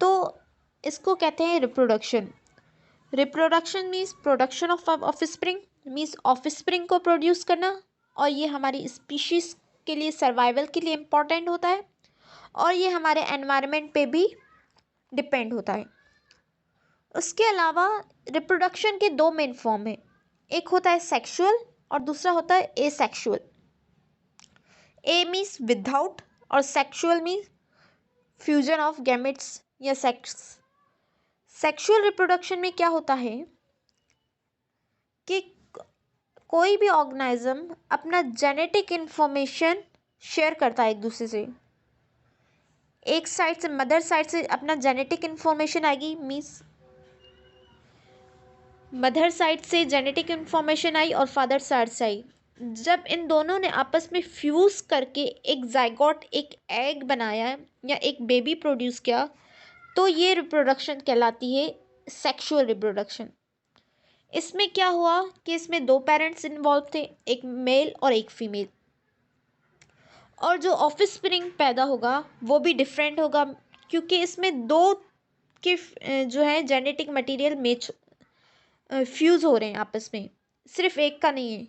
तो इसको कहते हैं reproduction. Reproduction means production of offspring, means offspring को प्रोड्यूस करना, और ये हमारी स्पीशीज़ के लिए सर्वाइवल के लिए इम्पॉर्टेंट होता है, और ये हमारे एनवायरनमेंट पे भी डिपेंड होता है। उसके अलावा रिप्रोडक्शन के दो मेन फॉर्म हैं, एक होता है सेक्सुअल और दूसरा होता है एसेक्सुअल। ए मीन्स विदाउट और sexual means fusion of gametes या सेक्स। सेक्सुअल रिप्रोडक्शन में क्या होता है कि कोई भी ऑर्गेनिज्म अपना जेनेटिक इंफॉर्मेशन शेयर करता है एक दूसरे से। एक साइड से, मदर साइड से अपना जेनेटिक इंफॉर्मेशन आएगी, मीन्स मदर साइड से जेनेटिक इंफॉर्मेशन आई और फादर साइड से आई। जब इन दोनों ने आपस में फ्यूज करके एक जाइगोट, एक एग बनाया या एक बेबी प्रोड्यूस किया, तो ये रिप्रोडक्शन कहलाती है सेक्सुअल रिप्रोडक्शन। इसमें क्या हुआ कि इसमें दो पेरेंट्स इन्वॉल्व थे, एक मेल और एक फीमेल, और जो ऑफस्प्रिंग पैदा होगा वो भी डिफरेंट होगा, क्योंकि इसमें दो के जो है जेनेटिक मटेरियल मैच फ्यूज़ हो रहे हैं आपस में, सिर्फ एक का नहीं है।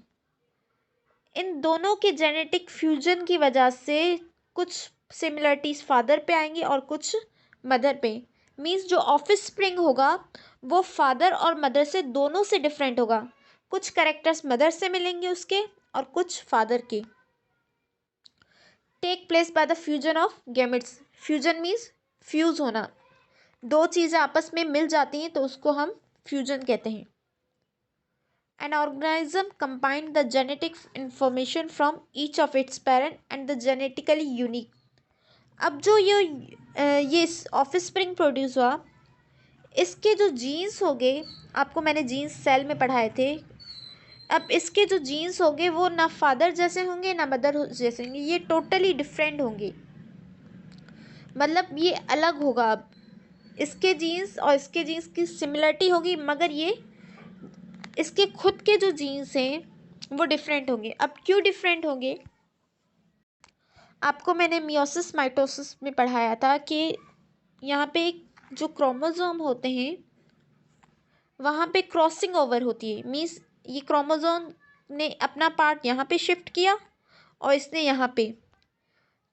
इन दोनों के जेनेटिक फ्यूजन की वजह से कुछ सिमिलरिटीज़ फादर पे आएंगी और कुछ मदर पे। मीन्स जो ऑफस्प्रिंग होगा वो फादर और मदर से दोनों से डिफरेंट होगा। कुछ कैरेक्टर्स मदर से मिलेंगे उसके और कुछ फादर के। Take place by the fusion of gametes. Fusion means fuse होना, दो चीज़ें आपस में मिल जाती हैं तो उसको हम फ्यूजन कहते हैं। An organism combine the genetic information from each of its parent and the genetically unique। अब जो ये ऑफस्प्रिंग प्रोड्यूस हुआ, इसके जो जीन्स हो गए, आपको मैंने जीन्स सेल में पढ़ाए थे, अब इसके जो जीन्स होंगे वो ना फादर जैसे होंगे ना मदर जैसे होंगे, ये टोटली डिफरेंट होंगे, मतलब ये अलग होगा। अब इसके जीन्स और इसके जीन्स की सिमिलरिटी होगी, मगर ये इसके खुद के जो जीन्स हैं वो डिफरेंट होंगे। अब क्यों डिफरेंट होंगे, आपको मैंने मियोसिस माइटोसिस में पढ़ाया था कि यहाँ पे जो क्रोमोसोम होते हैं वहाँ पे क्रॉसिंग ओवर होती है। मीन्स ये क्रोमोसोम ने अपना पार्ट यहाँ पे शिफ्ट किया और इसने यहाँ पे,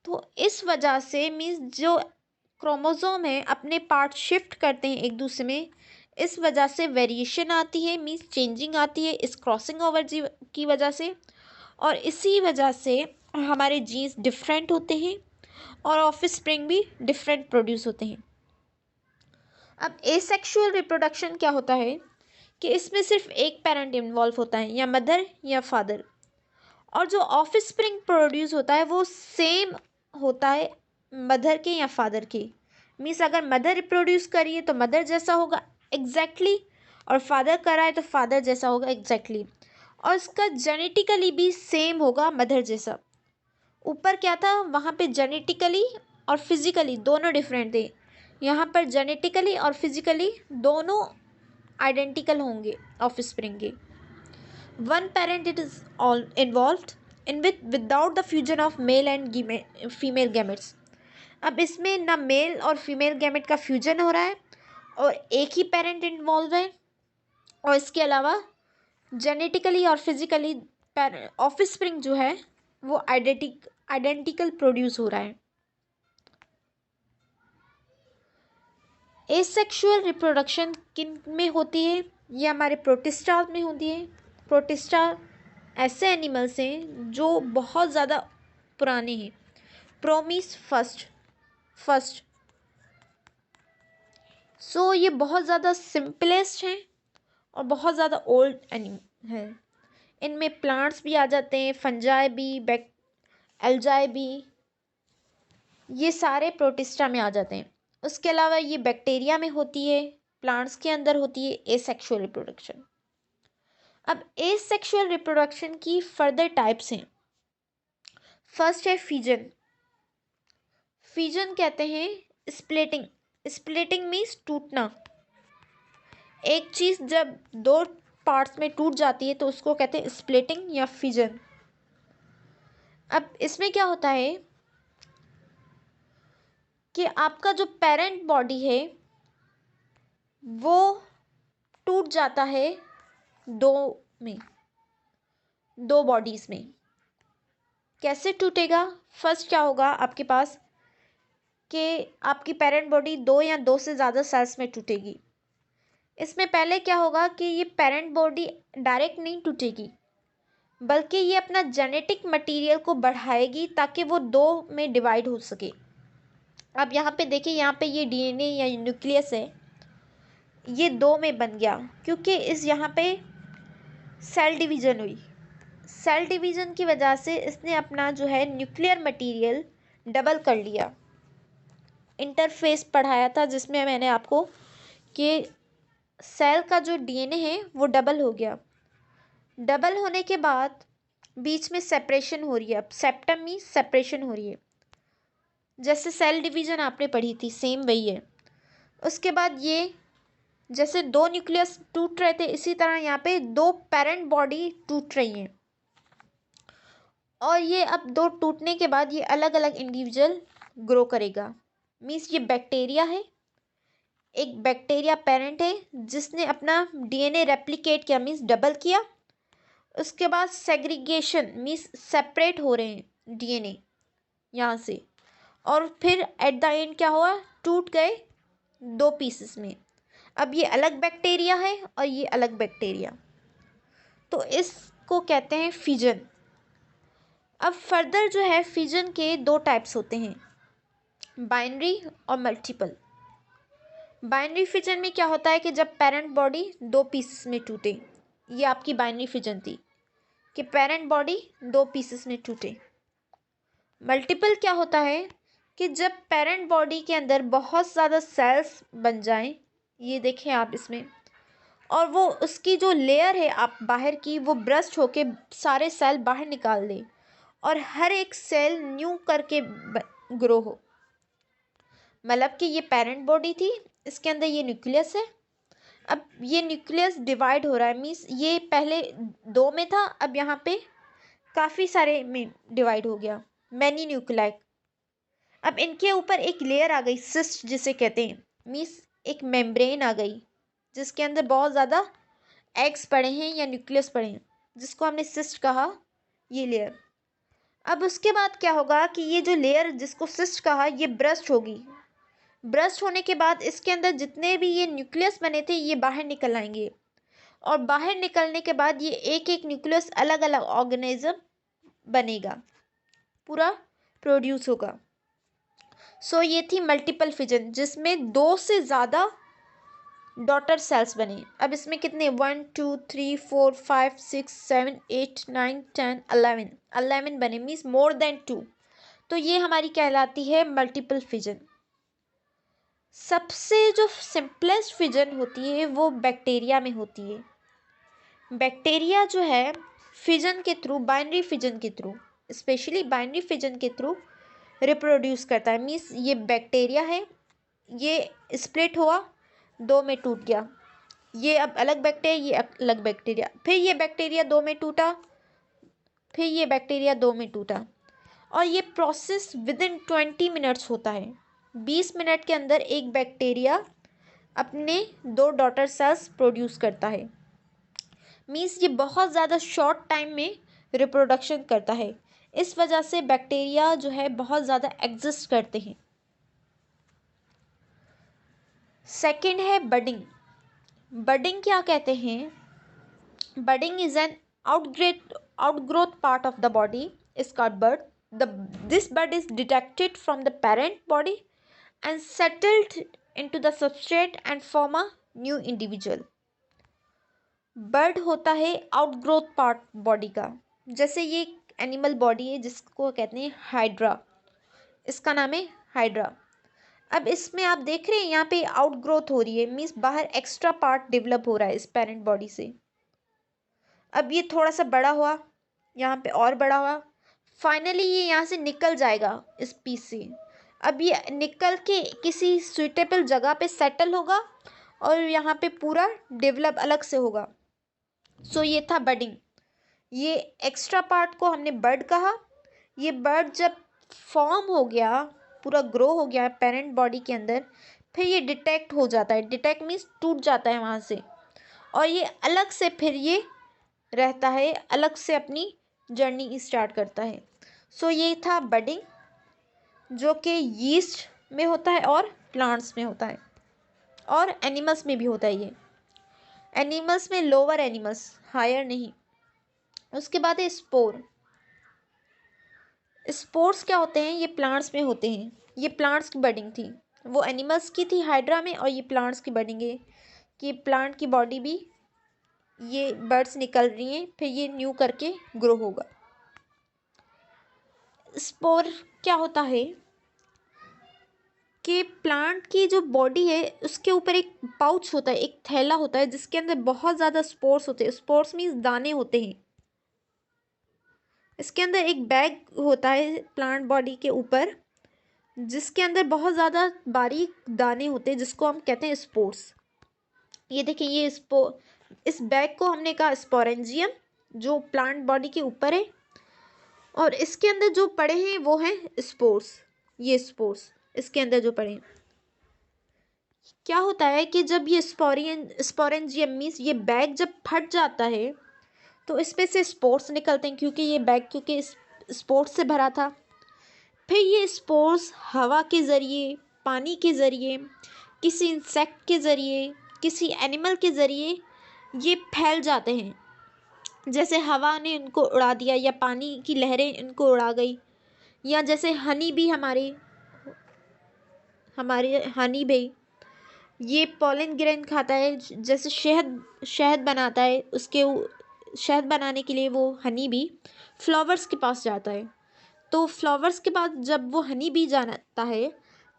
तो इस वजह से मीन्स जो क्रोमोसोम है अपने पार्ट शिफ्ट करते हैं एक दूसरे में, इस वजह से वेरिएशन आती है, मीन्स चेंजिंग आती है इस क्रॉसिंग ओवर की वजह से, और इसी वजह से हमारे जीन्स डिफरेंट होते हैं और ऑफस्प्रिंग भी डिफरेंट प्रोड्यूस होते हैं। अब एसेक्सुअल रिप्रोडक्शन क्या होता है कि इसमें सिर्फ एक पेरेंट इन्वॉल्व होता है, या मदर या फादर, और जो ऑफस्प्रिंग प्रोड्यूस होता है वो सेम होता है मदर के या फादर के। मीन्स अगर मदर रिप्रोड्यूस करिए तो मदर जैसा होगा एग्जैक्टली, और फादर कराए तो फादर जैसा होगा एग्जैक्टली, और इसका जेनेटिकली भी सेम होगा मदर जैसा। ऊपर क्या था, वहाँ पे जेनेटिकली और फिजिकली दोनों डिफरेंट थे, यहाँ पर जेनेटिकली और फिजिकली दोनों आइडेंटिकल होंगे ऑफस्प्रिंग के। One parent it is all involved in without the fusion of male and female gametes. अब इसमें ना मेल और फीमेल गैमेट का फ्यूजन हो रहा है और एक ही पेरेंट इन्वॉल्व है, और इसके अलावा जेनेटिकली और फिजिकली ऑफस्प्रिंग जो है वो आइडेंटिकल प्रोड्यूस हो रहा है। एसेक्सुअल रिप्रोडक्शन किन में होती है, ये हमारे प्रोटिस्टा में होती है। प्रोटिस्टा ऐसे एनिमल्स हैं जो बहुत ज़्यादा पुराने हैं। प्रोमीस फर्स्ट सो ये बहुत ज़्यादा सिंपलेस्ट हैं और बहुत ज़्यादा ओल्ड एनिमल है। इनमें प्लांट्स भी आ जाते हैं, फंजाई भी, एल्जाई भी, ये सारे प्रोटिस्टा में आ जाते हैं। उसके अलावा ये बैक्टीरिया में होती है, प्लांट्स के अंदर होती है एसेक्सुअल रिप्रोडक्शन। अब एसेक्सुअल रिप्रोडक्शन की फर्दर टाइप्स हैं। फर्स्ट है फीजन। फीजन कहते हैं स्प्लिटिंग। स्प्लिटिंग मीन्स टूटना। एक चीज़ जब दो पार्ट्स में टूट जाती है तो उसको कहते हैं स्प्लिटिंग या फीजन। अब इसमें क्या होता है कि आपका जो पेरेंट बॉडी है वो टूट जाता है दो में, दो बॉडीज में। कैसे टूटेगा? फर्स्ट क्या होगा आपके पास कि आपकी पेरेंट बॉडी दो या दो से ज़्यादा सेल्स में टूटेगी। इसमें पहले क्या होगा कि ये पेरेंट बॉडी डायरेक्ट नहीं टूटेगी, बल्कि ये अपना जेनेटिक मटेरियल को बढ़ाएगी ताकि वो दो में डिवाइड हो सके। अब यहाँ पे देखिए, यहाँ पे ये डीएनए या न्यूक्लियस है, ये दो में बन गया क्योंकि इस यहाँ पे सेल डिवीज़न हुई। सेल डिवीज़न की वजह से इसने अपना जो है न्यूक्लियर मटेरियल डबल कर लिया। इंटरफेस पढ़ाया था जिसमें मैंने आपको कि सेल का जो डीएनए है वो डबल हो गया। डबल होने के बाद बीच में सेपरेशन हो रही है। अब सेप्टम मीन्स सेपरेशन हो रही है। जैसे सेल डिवीज़न आपने पढ़ी थी सेम वही है। उसके बाद ये जैसे दो न्यूक्लियस टूट रहे थे, इसी तरह यहाँ पे दो पेरेंट बॉडी टूट रही हैं। और ये अब दो टूटने के बाद ये अलग अलग इंडिविजुअल ग्रो करेगा। मीन्स ये बैक्टीरिया है, एक बैक्टीरिया पेरेंट है जिसने अपना डीएनए रेप्लिकेट किया, मीन्स डबल किया। उसके बाद सेग्रीगेशन मीन्स सेपरेट हो रहे हैं डीएनए यहाँ से, और फिर एट द एंड क्या हुआ, टूट गए दो पीसेस में। अब ये अलग बैक्टीरिया है और ये अलग बैक्टीरिया, तो इसको कहते हैं फिजन। अब फर्दर जो है फिजन के दो टाइप्स होते हैं, बाइनरी और मल्टीपल। बाइनरी फिजन में क्या होता है कि जब पेरेंट बॉडी दो पीसेस में टूटे, ये आपकी बाइनरी फिजन थी कि पेरेंट बॉडी दो पीसेस में टूटे। मल्टीपल क्या होता है कि जब पेरेंट बॉडी के अंदर बहुत ज़्यादा सेल्स बन जाएं, ये देखें आप इसमें, और वो उसकी जो लेयर है आप बाहर की वो ब्रस्ट होके सारे सेल बाहर निकाल दे और हर एक सेल न्यू करके ग्रो हो। मतलब कि ये पेरेंट बॉडी थी, इसके अंदर ये न्यूक्लियस है। अब ये न्यूक्लियस डिवाइड हो रहा है, मीन्स ये पहले दो में था, अब यहाँ पे काफ़ी सारे में डिवाइड हो गया, मैनी न्यूक्लाई। अब इनके ऊपर एक लेयर आ गई, सिस्ट जिसे कहते हैं, मीन्स एक मेम्ब्रेन आ गई जिसके अंदर बहुत ज़्यादा एग्स पड़े हैं या न्यूक्लियस पड़े हैं, जिसको हमने सिस्ट कहा, ये लेयर। अब उसके बाद क्या होगा कि ये जो लेयर जिसको सिस्ट कहा ये ब्रस्ट होगी। ब्रस्ट होने के बाद इसके अंदर जितने भी ये न्यूक्लियस बने थे ये बाहर निकल आएंगे, और बाहर निकलने के बाद ये एक एक न्यूक्लियस अलग अलग ऑर्गेनिज्म बनेगा, पूरा प्रोड्यूस होगा। सो ये थी मल्टीपल फिजन जिसमें दो से ज़्यादा डॉटर सेल्स बने। अब इसमें कितने, 1 2 3 4 5 6 7 8 9 10 11 बने, मीन्स मोर देन 2। तो ये हमारी कहलाती है मल्टीपल फिजन। सबसे जो सिंपलेस्ट फिजन होती है वो बैक्टीरिया में होती है। बैक्टीरिया जो है फिजन के थ्रू, बाइनरी फिजन के थ्रू, स्पेशली बाइनरी फिजन के थ्रू रिप्रोड्यूस करता है। मीन्स ये बैक्टीरिया है, ये स्प्लिट हुआ, दो में टूट गया, ये अब अलग बैक्टीरिया, ये अलग बैक्टीरिया, फिर ये बैक्टीरिया दो में टूटा, फिर ये बैक्टीरिया दो में टूटा, और ये प्रोसेस विद इन 20 मिनट्स होता है। 20 मिनट के अंदर एक बैक्टीरिया अपने दो डॉटर सेल्स प्रोड्यूस करता है। मीन्स ये बहुत ज़्यादा शॉर्ट टाइम में रिप्रोडक्शन करता है। इस वजह से बैक्टीरिया जो है बहुत ज़्यादा एग्जिस्ट करते हैं। सेकंड है बडिंग। बडिंग क्या कहते हैं? Budding is an outgrowth part of the body is called bud. This bud is detached from the parent body and settled into the substrate and form a new individual. Bird होता है outgrowth part body का। जैसे ये animal body है जिसको कहते हैं hydra, इसका नाम है हाइड्रा। अब इसमें आप देख रहे हैं यहाँ पे आउटग्रोथ हो रही है, मीन्स बाहर एक्स्ट्रा पार्ट डेवलप हो रहा है इस पेरेंट बॉडी से। अब ये थोड़ा सा बड़ा हुआ, यहाँ पे और बड़ा हुआ, फाइनली ये यहाँ से निकल जाएगा इस पीस से। अब ये निकल के किसी सुइटेबल जगह पे सेटल होगा और यहाँ पे पूरा डेवलप अलग से होगा। सो ये था बडिंग। ये एक्स्ट्रा पार्ट को हमने बर्ड कहा। ये बर्ड जब फॉर्म हो गया पूरा ग्रो हो गया है पेरेंट बॉडी के अंदर, फिर ये डिटेक्ट हो जाता है। डिटेक्ट मीन्स टूट जाता है वहाँ से, और ये अलग से फिर ये रहता है, अलग से अपनी जर्नी स्टार्ट करता है। सो ये था बडिंग, जो कि यीस्ट में होता है और प्लांट्स में होता है, और एनिमल्स में भी होता है। ये एनिमल्स में लोअर एनिमल्स, हायर नहीं। उसके बाद है स्पोर। स्पोर्स क्या होते हैं? ये प्लांट्स में होते हैं। ये प्लांट्स की बडिंग थी, वो एनिमल्स की थी हाइड्रा में, और ये प्लांट्स की बडिंग है कि प्लांट की बॉडी भी ये बर्ड्स निकल रही हैं, फिर ये न्यू करके ग्रो होगा। स्पोर क्या होता है कि प्लांट की जो बॉडी है उसके ऊपर एक पाउच होता है, एक थैला होता है, जिसके अंदर बहुत ज़्यादा स्पोर्स होते हैं। स्पोर्स मीन्स दाने होते हैं। इसके अंदर एक बैग होता है प्लांट बॉडी के ऊपर, जिसके अंदर बहुत ज़्यादा बारीक दाने होते हैं, जिसको हम कहते हैं स्पोर्स। ये देखिए, ये इस बैग को हमने कहा स्पोरेंजियम, जो प्लांट बॉडी के ऊपर है, और इसके अंदर जो पड़े हैं वो हैं स्पोर्स। ये स्पोर्स इसके अंदर जो पड़े हैं, क्या होता है कि जब ये स्पोरेंजियम मीन्स ये बैग जब फट जाता है तो इसमें से स्पोर्स निकलते हैं, क्योंकि ये बैग क्योंकि स्पोर्स से भरा था। फिर ये स्पोर्स हवा के ज़रिए, पानी के ज़रिए, किसी इंसेक्ट के ज़रिए, किसी एनिमल के ज़रिए ये फैल जाते हैं। जैसे हवा ने उनको उड़ा दिया, या पानी की लहरें इनको उड़ा गई, या जैसे हनी भी हमारे हनी भी ये पॉलन ग्रेन खाता है। जैसे शहद बनाता है, शहद बनाने के लिए वो हनी भी फ्लावर्स के पास जाता है। तो फ्लावर्स के बाद जब वो हनी बी जाता है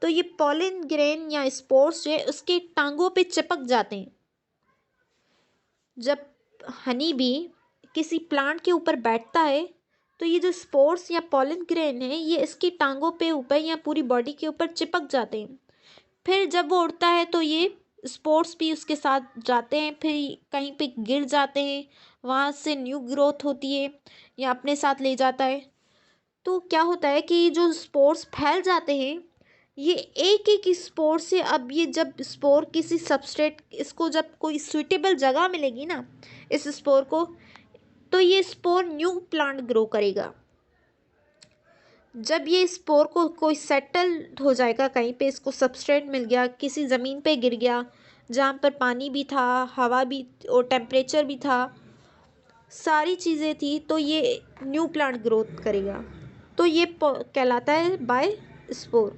तो ये पॉलन ग्रेन या स्पोर्स जो है उसके टांगों पे चिपक जाते हैं। जब हनी बी किसी प्लांट के ऊपर बैठता है तो ये जो स्पोर्स या पॉलन ग्रेन है ये इसकी टांगों पे ऊपर या पूरी बॉडी के ऊपर चिपक जाते हैं। फिर जब वो उड़ता है तो ये स्पोर्स भी उसके साथ जाते हैं, फिर कहीं पे गिर जाते हैं, वहाँ से न्यू ग्रोथ होती है या अपने साथ ले जाता है। तो क्या होता है कि जो स्पोर्स फैल जाते हैं, ये एक एक स्पोर से, अब ये जब स्पोर किसी सबस्ट्रेट, इसको जब कोई सूटेबल जगह मिलेगी ना इस स्पोर को, तो ये स्पोर न्यू प्लांट ग्रो करेगा। जब ये स्पोर को कोई सेटल हो जाएगा कहीं पे, इसको सबस्ट्रेट मिल गया, किसी ज़मीन पे गिर गया जहाँ पर पानी भी था, हवा भी और टेम्परेचर भी था, सारी चीज़ें थी, तो ये न्यू प्लांट ग्रोथ करेगा। तो ये कहलाता है बाय स्पोर।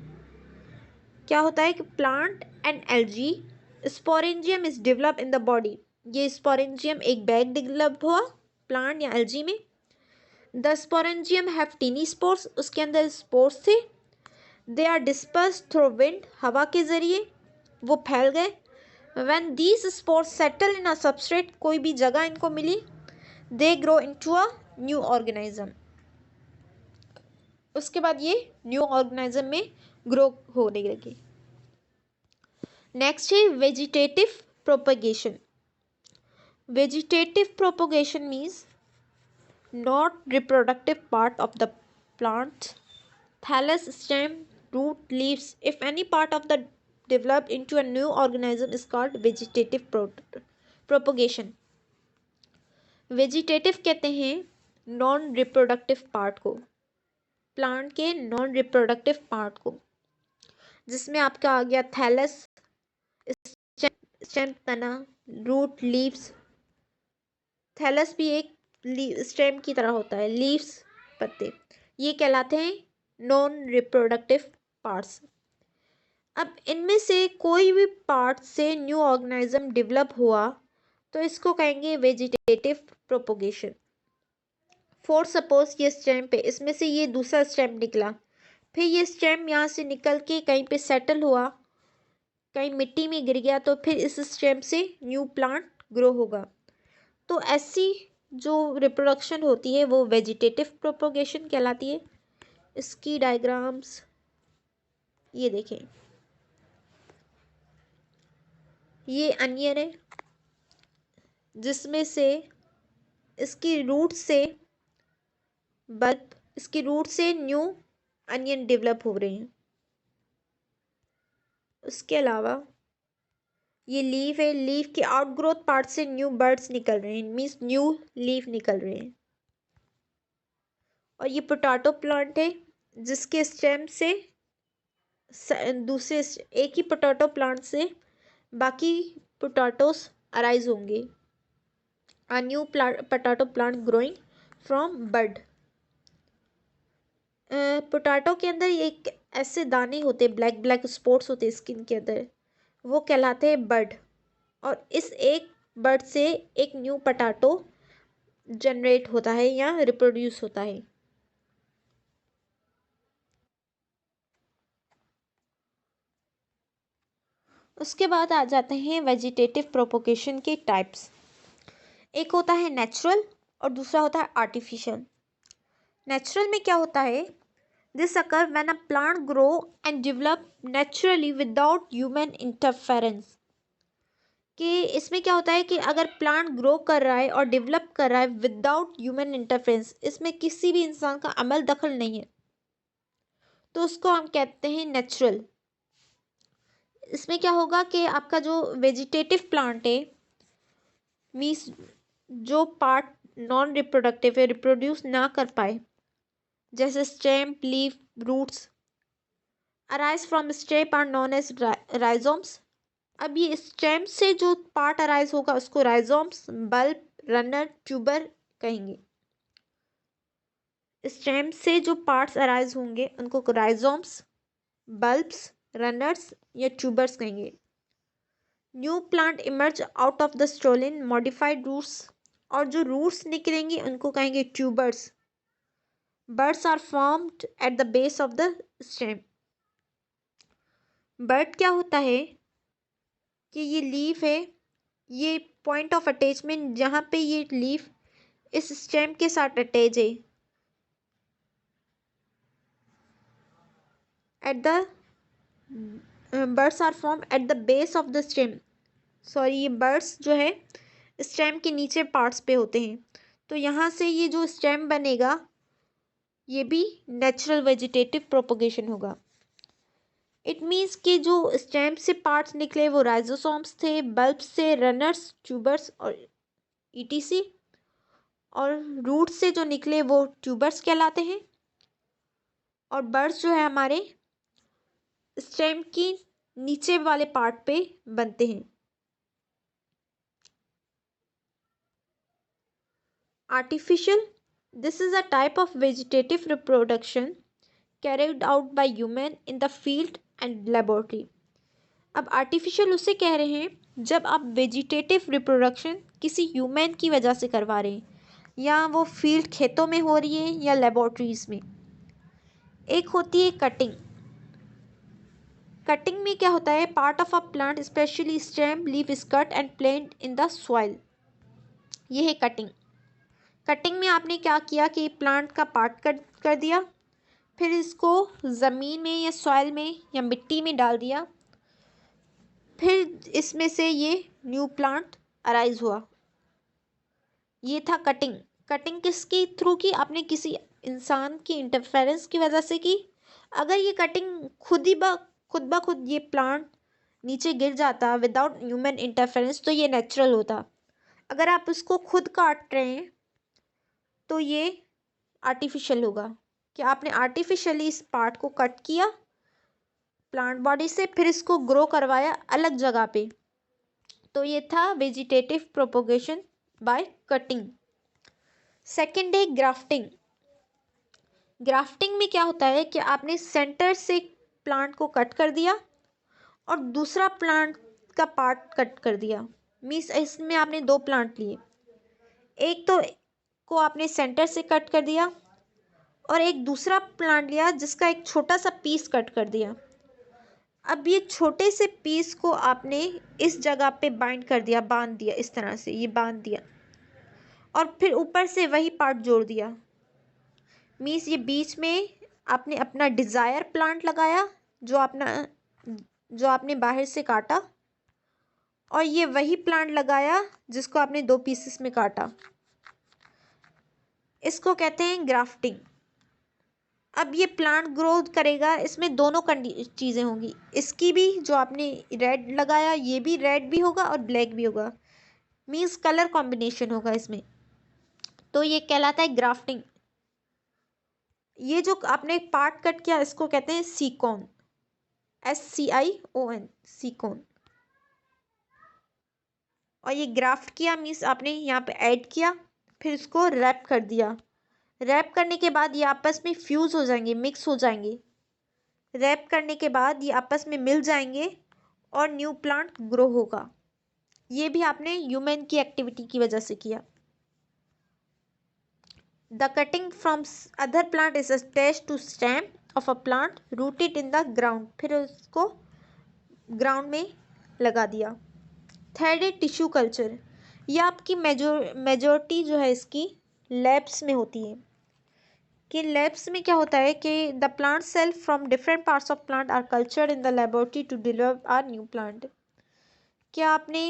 क्या होता है कि plant and algae sporangium is develop in the body. ये स्पोरेंजियम एक बैग डेवलप हुआ प्लांट या एल्गी में। The sporangium have tiny spores, उसके अंदर स्पोर्स थे। They are disperse through wind, हवा के ज़रिए वो फैल गए। When these spores settle in a substrate, कोई भी जगह इनको मिली, they grow into a new organism. उसके बाद ये न्यू ऑर्गेनिज्म में ग्रो होने लगे। नेक्स्ट है vegetative propagation. Vegetative propagation means not reproductive part of the plant, thallus, stem, root, leaves. If any part of the developed into a new organism is called vegetative propagation. Vegetative कहते हैं non reproductive part को, plant के non reproductive part को, जिसमें आपका आ गया thallus, stem तना, root, leaves. Thallus भी एक स्टेम की तरह होता है, लीव्स पत्ते, ये कहलाते हैं नॉन रिप्रोडक्टिव पार्ट्स। अब इनमें से कोई भी पार्ट से न्यू ऑर्गेनिज्म डेवलप हुआ तो इसको कहेंगे वेजिटेटिव प्रोपोगेशन। फॉर सपोज ये स्टेम पे, इसमें से ये दूसरा स्टेम निकला, फिर ये स्टेम यहाँ से निकल के कहीं पे सेटल हुआ, कहीं मिट्टी में गिर गया, तो फिर इस स्टेम से न्यू प्लांट ग्रो होगा। तो ऐसी जो रिप्रोडक्शन होती है वो वेजिटेटिव प्रोपोगेशन कहलाती है। इसकी डायग्राम्स ये देखें, ये अनियन है जिसमें से इसकी रूट से बल्ब, इसकी रूट से न्यू अनियन डेवलप हो रहे हैं। उसके अलावा ये लीफ है, लीफ के आउटग्रोथ पार्ट से न्यू बर्ड्स निकल रहे हैं, मीन्स न्यू लीफ निकल रहे हैं। और ये पोटैटो प्लांट है जिसके स्टेम से दूसरे एक ही पोटैटो प्लांट से बाकी पोटैटोस अराइज होंगे। A new potato plant growing from bud. Potato के अंदर एक ऐसे दाने होते, ब्लैक ब्लैक स्पॉट्स होते स्किन के अंदर, वो कहलाते हैं बड। और इस एक बड से एक न्यू पोटैटो जनरेट होता है या रिप्रोड्यूस होता है। उसके बाद आ जाते हैं वेजिटेटिव प्रोपोगेशन के टाइप्स। एक होता है नेचुरल और दूसरा होता है आर्टिफिशियल। नेचुरल में क्या होता है, this occur when a plant grow and develop naturally without human interference. कि इसमें क्या होता है कि अगर प्लांट ग्रो कर रहा है और डेवलप कर रहा है विदाउट ह्यूमन इंटरफेरेंस, इसमें किसी भी इंसान का अमल दखल नहीं है, तो उसको हम कहते हैं नेचुरल। इसमें क्या होगा कि आपका जो वेजिटेटिव प्लांट है, मीन्स जो पार्ट नॉन रिप्रोडक्टिव है, रिप्रोड्यूस ना कर पाए, जैसे stem, leaf, roots arise from stem are known as rhizomes. अब ये स्टेम से जो पार्ट अराइज होगा उसको राइजोम्स, बल्ब, रनर, ट्यूबर कहेंगे। स्टेम से जो पार्ट्स अराइज होंगे उनको राइजोम्स, बल्ब्स, रनर्स या ट्यूबर्स कहेंगे। New plant emerge out of the stolon modified roots, और जो रूट्स निकलेंगे उनको कहेंगे tubers. Buds are formed at the base of the stem. Bud क्या होता है कि ये लीफ है, ये पॉइंट ऑफ अटैचमेंट जहाँ पे ये लीफ इस स्टेम के साथ अटैच है, at the buds are form at the base of the stem. Sorry, ये बर्ड्स जो है स्टेम के नीचे पार्ट्स पे होते हैं, तो यहाँ से ये जो स्टेम बनेगा ये भी नेचुरल वेजिटेटिव प्रोपोगेशन होगा। इट मीन्स कि जो स्टेम से पार्ट्स निकले वो राइजोसोम्स थे, बल्ब से रनर्स, ट्यूबर्स और ईटीसी, और रूट से जो निकले वो ट्यूबर्स कहलाते हैं। और बर्ड्स जो है हमारे स्टेम की नीचे वाले पार्ट पे बनते हैं। Artificial, this is a type of vegetative reproduction carried out by human in the field and laboratory। अब आर्टिफिशियल उसे कह रहे हैं जब आप वेजिटेटिव रिप्रोडक्शन किसी ह्यूमन की वजह से करवा रहे हैं, या वो फील्ड खेतों में हो रही है या लेबोरेटरीज में। एक होती है कटिंग। कटिंग में क्या होता है, part of a plant specially stem, leaf is cut and planned in the soil. ये है कटिंग। कटिंग में आपने क्या किया कि प्लांट का पार्ट कट कर दिया, फिर इसको ज़मीन में या सॉइल में या मिट्टी में डाल दिया, फिर इसमें से ये न्यू प्लांट अराइज हुआ। ये था कटिंग। कटिंग किसके थ्रू की, आपने किसी इंसान की इंटरफेरेंस की वजह से की। अगर ये कटिंग खुद ब खुद ये प्लांट नीचे गिर जाता विदाउट ह्यूमन इंटरफेरेंस तो ये नेचुरल होता। अगर आप उसको खुद काट रहे हैं तो ये आर्टिफिशियल होगा, कि आपने आर्टिफिशियली इस पार्ट को कट किया प्लांट बॉडी से, फिर इसको ग्रो करवाया अलग जगह पे, तो ये था vegetative propagation by cutting. Second है ग्राफ्टिंग। ग्राफ्टिंग में क्या होता है कि आपने सेंटर से प्लांट को कट कर दिया और दूसरा प्लांट का पार्ट कट कर दिया। मीन्स इसमें आपने दो प्लांट लिए, एक तो को आपने सेंटर से कट कर दिया और एक दूसरा प्लांट लिया जिसका एक छोटा सा पीस कट कर दिया। अब ये छोटे से पीस को आपने इस जगह पे बाइंड कर दिया, बांध दिया, इस तरह से ये बांध दिया और फिर ऊपर से वही पार्ट जोड़ दिया। मीन्स ये बीच में आपने अपना डिज़ायर प्लांट लगाया जो आपने बाहर से काटा, और ये वही प्लांट लगाया जिसको आपने दो पीसेस में काटा। इसको कहते हैं ग्राफ्टिंग। अब ये प्लांट ग्रो करेगा, इसमें दोनों चीज़ें होंगी, इसकी भी जो आपने रेड लगाया ये भी रेड भी होगा और ब्लैक भी होगा, मीन्स कलर कॉम्बिनेशन होगा इसमें। तो ये कहलाता है ग्राफ्टिंग। ये जो आपने पार्ट कट किया इसको कहते हैं सीकोन, SCION, सीकोन। और ये ग्राफ्ट किया मीन्स आपने यहाँ पे ऐड किया, फिर इसको रैप कर दिया। रैप करने के बाद ये आपस में फ्यूज़ हो जाएंगे, मिक्स हो जाएंगे। रैप करने के बाद ये आपस में मिल जाएंगे और न्यू प्लांट ग्रो होगा। ये भी आपने ह्यूमन की एक्टिविटी की वजह से किया। The cutting from other plant is attached to stem of a plant rooted in the ground, फिर उसको ग्राउंड में लगा दिया। थर्ड है टिश्यू कल्चर। ये आपकी मेजोरिटी जो है इसकी लैब्स में होती है। कि लैब्स में क्या होता है कि the plant cell from different parts of plant are cultured in the laboratory to develop are new plant. क्या आपने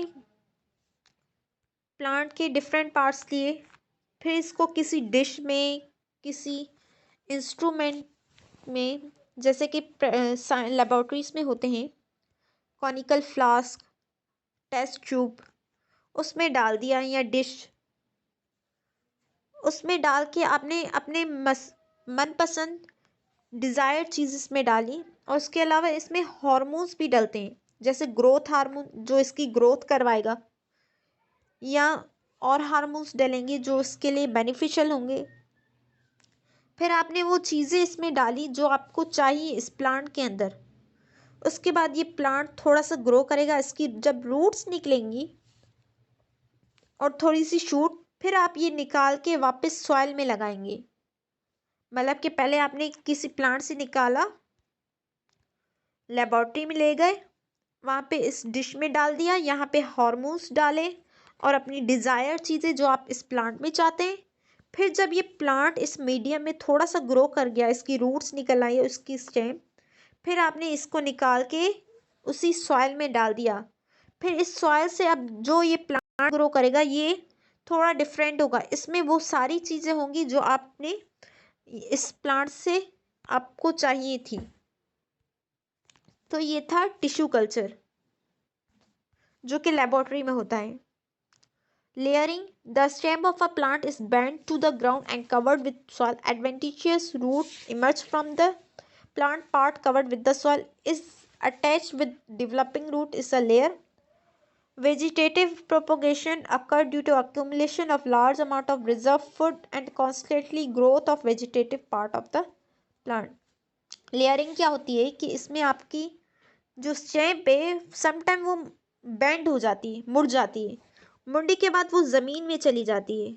प्लांट के डिफरेंट पार्ट्स लिए, फिर इसको किसी डिश में, किसी इंस्ट्रूमेंट में, जैसे कि लेबोरेटरीज में होते हैं कॉनिकल फ्लास्क, टेस्ट ट्यूब, उसमें डाल दिया, या डिश, उसमें डाल के आपने अपने मनपसंद डिज़ायर्ड चीज़ इसमें डाली। और उसके अलावा इसमें हार्मोन्स भी डलते हैं, जैसे ग्रोथ हार्मोन जो इसकी ग्रोथ करवाएगा, या और हार्मोन्स डलेंगे जो इसके लिए बेनिफिशियल होंगे। फिर आपने वो चीज़ें इसमें डाली जो आपको चाहिए इस प्लांट के अंदर। उसके बाद ये प्लांट थोड़ा सा ग्रो करेगा, इसकी जब रूट्स निकलेंगी और थोड़ी सी शूट, फिर आप ये निकाल के वापस सॉइल में लगाएंगे। मतलब कि पहले आपने किसी प्लांट से निकाला, लेबोरेटरी में ले गए, वहाँ पे इस डिश में डाल दिया, यहाँ पे हार्मोन्स डाले और अपनी डिज़ायर चीज़ें जो आप इस प्लांट में चाहते हैं। फिर जब ये प्लांट इस मीडियम में थोड़ा सा ग्रो कर गया, इसकी रूट्स निकल आई, उसकी स्टेम, फिर आपने इसको निकाल के उसी सॉइल में डाल दिया। फिर इस सॉइल से अब जो ये प्लांट ग्रो करेगा ये थोड़ा डिफरेंट होगा, इसमें वो सारी चीज़ें होंगी जो आपने इस प्लांट से आपको चाहिए थी। तो ये था टिश्यू कल्चर जो कि लेबोरेटरी में होता है। Layering, the stem of a plant is bent to the ground and covered with soil, adventitious root emerge from the plant part covered with the soil is attached with developing root is a layer. Vegetative propagation occur due to accumulation of large amount of reserve food and constantly growth of vegetative part of the plant. Layering क्या होती है कि इसमें आपकी जो stem पे sometime वो bend हो जाती है, मुड़ जाती है, मुड़ने के बाद वो ज़मीन में चली जाती है।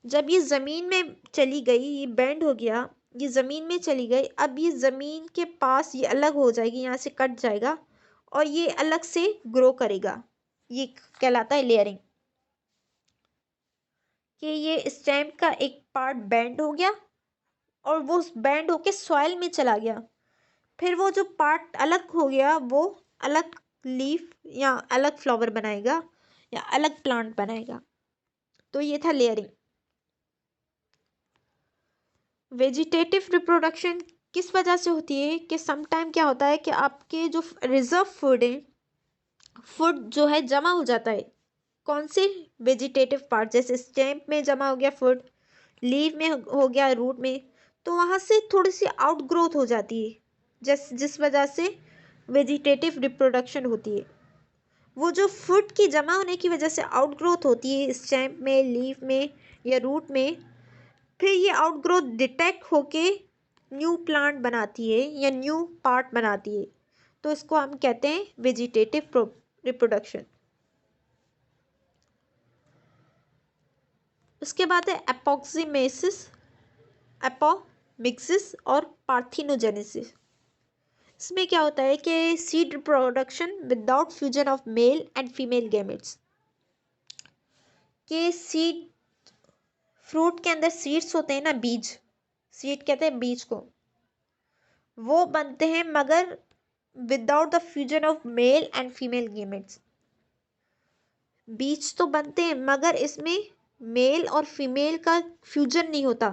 जब ये ज़मीन में चली गई, ये बेंड हो गया, ये ज़मीन में चली गई, अब ये ज़मीन के पास ये अलग हो जाएगी, यहाँ से कट जाएगा और ये अलग से ग्रो करेगा। ये कहलाता है लेयरिंग। कि ये स्टेम का एक पार्ट बेंड हो गया और वो बेंड होके सॉइल में चला गया, फिर वो जो पार्ट अलग हो गया वो अलग लीफ या अलग फ्लावर बनाएगा या अलग प्लांट बनाएगा। तो ये था लेयरिंग। वेजिटेटिव रिप्रोडक्शन किस वजह से होती है कि समटाइम क्या होता है कि आपके जो रिजर्व फूड है, फूड जो है जमा हो जाता है, कौन से वेजिटेटिव पार्ट, जैसे स्टेम में जमा हो गया फूड, लीव में हो गया, रूट में, तो वहाँ से थोड़ी सी आउट ग्रोथ हो जाती है, जिस वजह से वेजिटेटिव रिप्रोडक्शन होती है। वो जो फूड की जमा होने की वजह से आउट ग्रोथ होती है स्टेम में, लीफ में या रूट में, फिर ये आउटग्रोथ डिटेक्ट होके न्यू प्लांट बनाती है या न्यू पार्ट बनाती है, तो इसको हम कहते हैं वेजिटेटिव रिप्रोडक्शन। उसके बाद है एपोक्सिमेसिस, एपोमिक्सिस और पार्थिनोजेनेसिस। इसमें क्या होता है कि seed reproduction without fusion of male and female gametes. के सीड, फ्रूट के अंदर सीड्स होते हैं ना, बीज, सीड कहते हैं बीज को, वो बनते हैं मगर without the fusion of male and female gametes. बीज तो बनते हैं मगर इसमें मेल और फीमेल का फ्यूजन नहीं होता,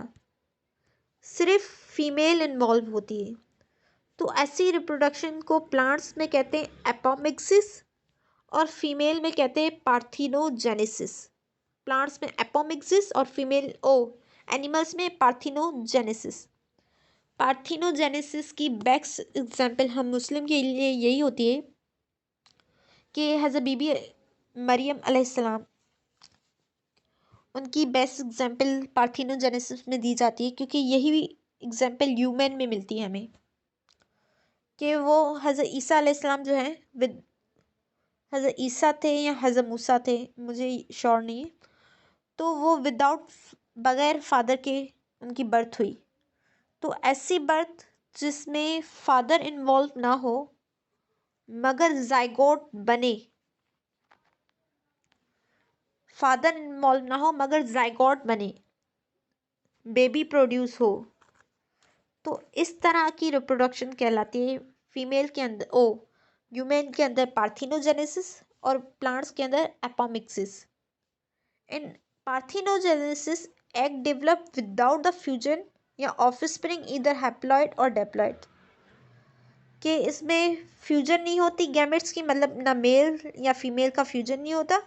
सिर्फ फीमेल इन्वॉल्व होती है। तो ऐसी रिप्रोडक्शन को प्लांट्स में कहते हैं एपोमिक्सिस और फीमेल में कहते हैं पार्थिनोजेनेसिस। प्लांट्स में एपोमिक्सिस और एनिमल्स में पार्थिनोजेनेसिस। पार्थिनोजेनेसिस की बेस्ट एग्जाम्पल हम मुस्लिम के लिए यही होती है कि हज़रत बीबी मरियम अलैहिस्सलाम, उनकी बेस्ट एग्जाम्पल पार्थिनोजेनेसिस में दी जाती है, क्योंकि यही एग्जाम्पल ह्यूमन में मिलती है हमें कि वो हज़रत ईसा अलैहिस्सलाम जो है हज़रत ईसा थे या हज़रत मूसा थे, मुझे श्योर नहीं है, तो वो बगैर फादर के उनकी बर्थ हुई। तो ऐसी बर्थ जिसमें फादर इन्वॉल्व ना हो मगर जाइगोट बने, फादर इन्वॉल्व ना हो मगर जाइगोट बने, बेबी प्रोड्यूस हो, तो इस तरह की रिप्रोडक्शन कहलाती है। फीमेल के अंदर ह्यूमन के अंदर पार्थिनोजेनेसिस और प्लांट्स के अंदर apomixis. In parthenogenesis egg develop without the fusion या ऑफस्प्रिंग ईदर हैप्लॉइड और डेप्लॉइड, कि इसमें फ्यूजन नहीं होती गैमेट्स की, मतलब ना मेल या फीमेल का फ्यूजन नहीं होता,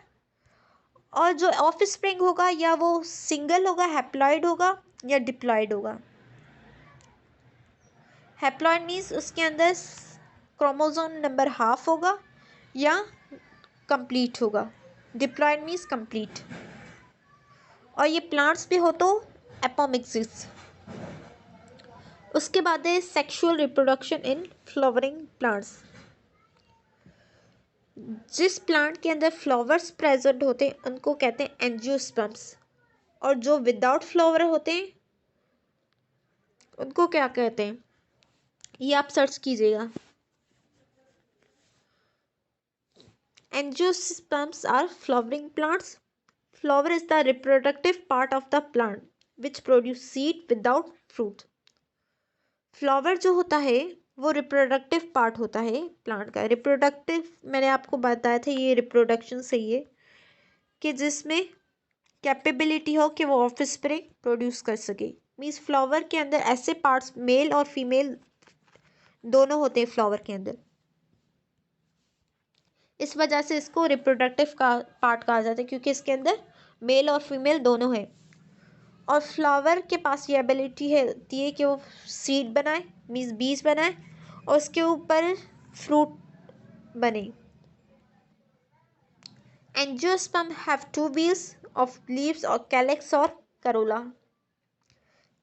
और जो ऑफस्प्रिंग होगा या वो सिंगल होगा, हैप्लॉइड होगा या डिप्लॉइड होगा। हैप्लॉइड मीन्स उसके अंदर क्रोमोसोम नंबर हाफ होगा या कंप्लीट होगा, डिप्लॉइड मीन्स कंप्लीट। और ये प्लांट्स भी हो तो एपोमिक्सिस। उसके बाद है sexual reproduction in flowering plants. जिस प्लांट के अंदर फ्लावर्स प्रेजेंट होते हैं उनको कहते हैं एंजियोस्पर्म्स, और जो विदाउट फ्लावर होते हैं उनको क्या कहते हैं, ये आप सर्च कीजिएगा। Angiosperms are flowering plants. Flower is the reproductive part of the plant which produce seed without fruit. Flower जो होता है वो रिप्रोडक्टिव पार्ट होता है प्लांट का। रिप्रोडक्टिव मैंने आपको बताया था, ये रिप्रोडक्शन सही है कि जिसमें कैपेबिलिटी हो कि वो ऑफस्प्रिंग प्रोड्यूस कर सके। मीन्स फ्लावर के अंदर ऐसे पार्ट्स मेल और फीमेल दोनों होते हैं फ्लावर के अंदर, इस वजह से इसको रिप्रोडक्टिव का पार्ट कहा जाता है, क्योंकि इसके अंदर मेल और फीमेल दोनों हैं। और फ्लावर के पास ये एबिलिटी होती है कि वो सीड बनाए, मीन्स बीज बनाए, और उसके ऊपर फ्रूट बने। Angiosperm have two wheels of leaves और कैलेक्स और Corolla.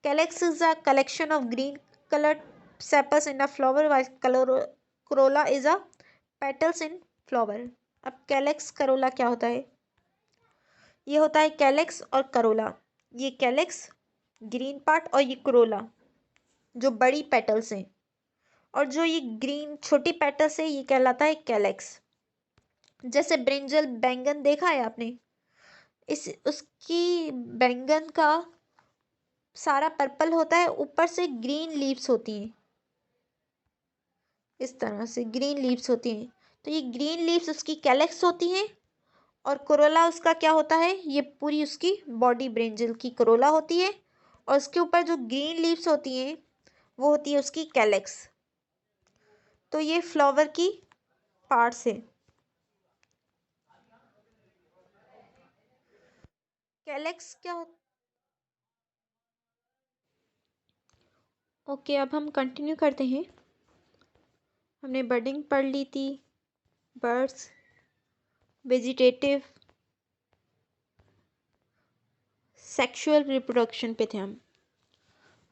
Calyx is a collection of green colored sepals in a flower, while corolla is a petals in flower। अब कैलेक्स करोला क्या होता है, ये होता है कैलेक्स और करोला। ये कैलेक्स ग्रीन पार्ट और ये करोला जो बड़ी पेटल्स हैं, और जो ये ग्रीन छोटी पेटल्स है ये कहलाता है कैलेक्स। जैसे ब्रिंजल बैंगन देखा है आपने, उसकी बैंगन का सारा पर्पल होता है, ऊपर से ग्रीन लीव्स होती हैं, इस तरह से ग्रीन लीव्स होती हैं। तो ये ग्रीन लीव्स उसकी कैलेक्स होती हैं, और कोरोला उसका क्या होता है, ये पूरी उसकी बॉडी ब्रिंजल की कोरोला होती है, और उसके ऊपर जो ग्रीन लीव्स होती हैं वो होती है उसकी कैलेक्स। तो ये फ्लावर की पार्ट्स है। कैलेक्स क्या होता, ओके अब हम कंटिन्यू करते हैं। हमने बर्डिंग पढ़ ली थी, बर्ड्स, वेजिटेटिव, सेक्सुअल रिप्रोडक्शन पे थे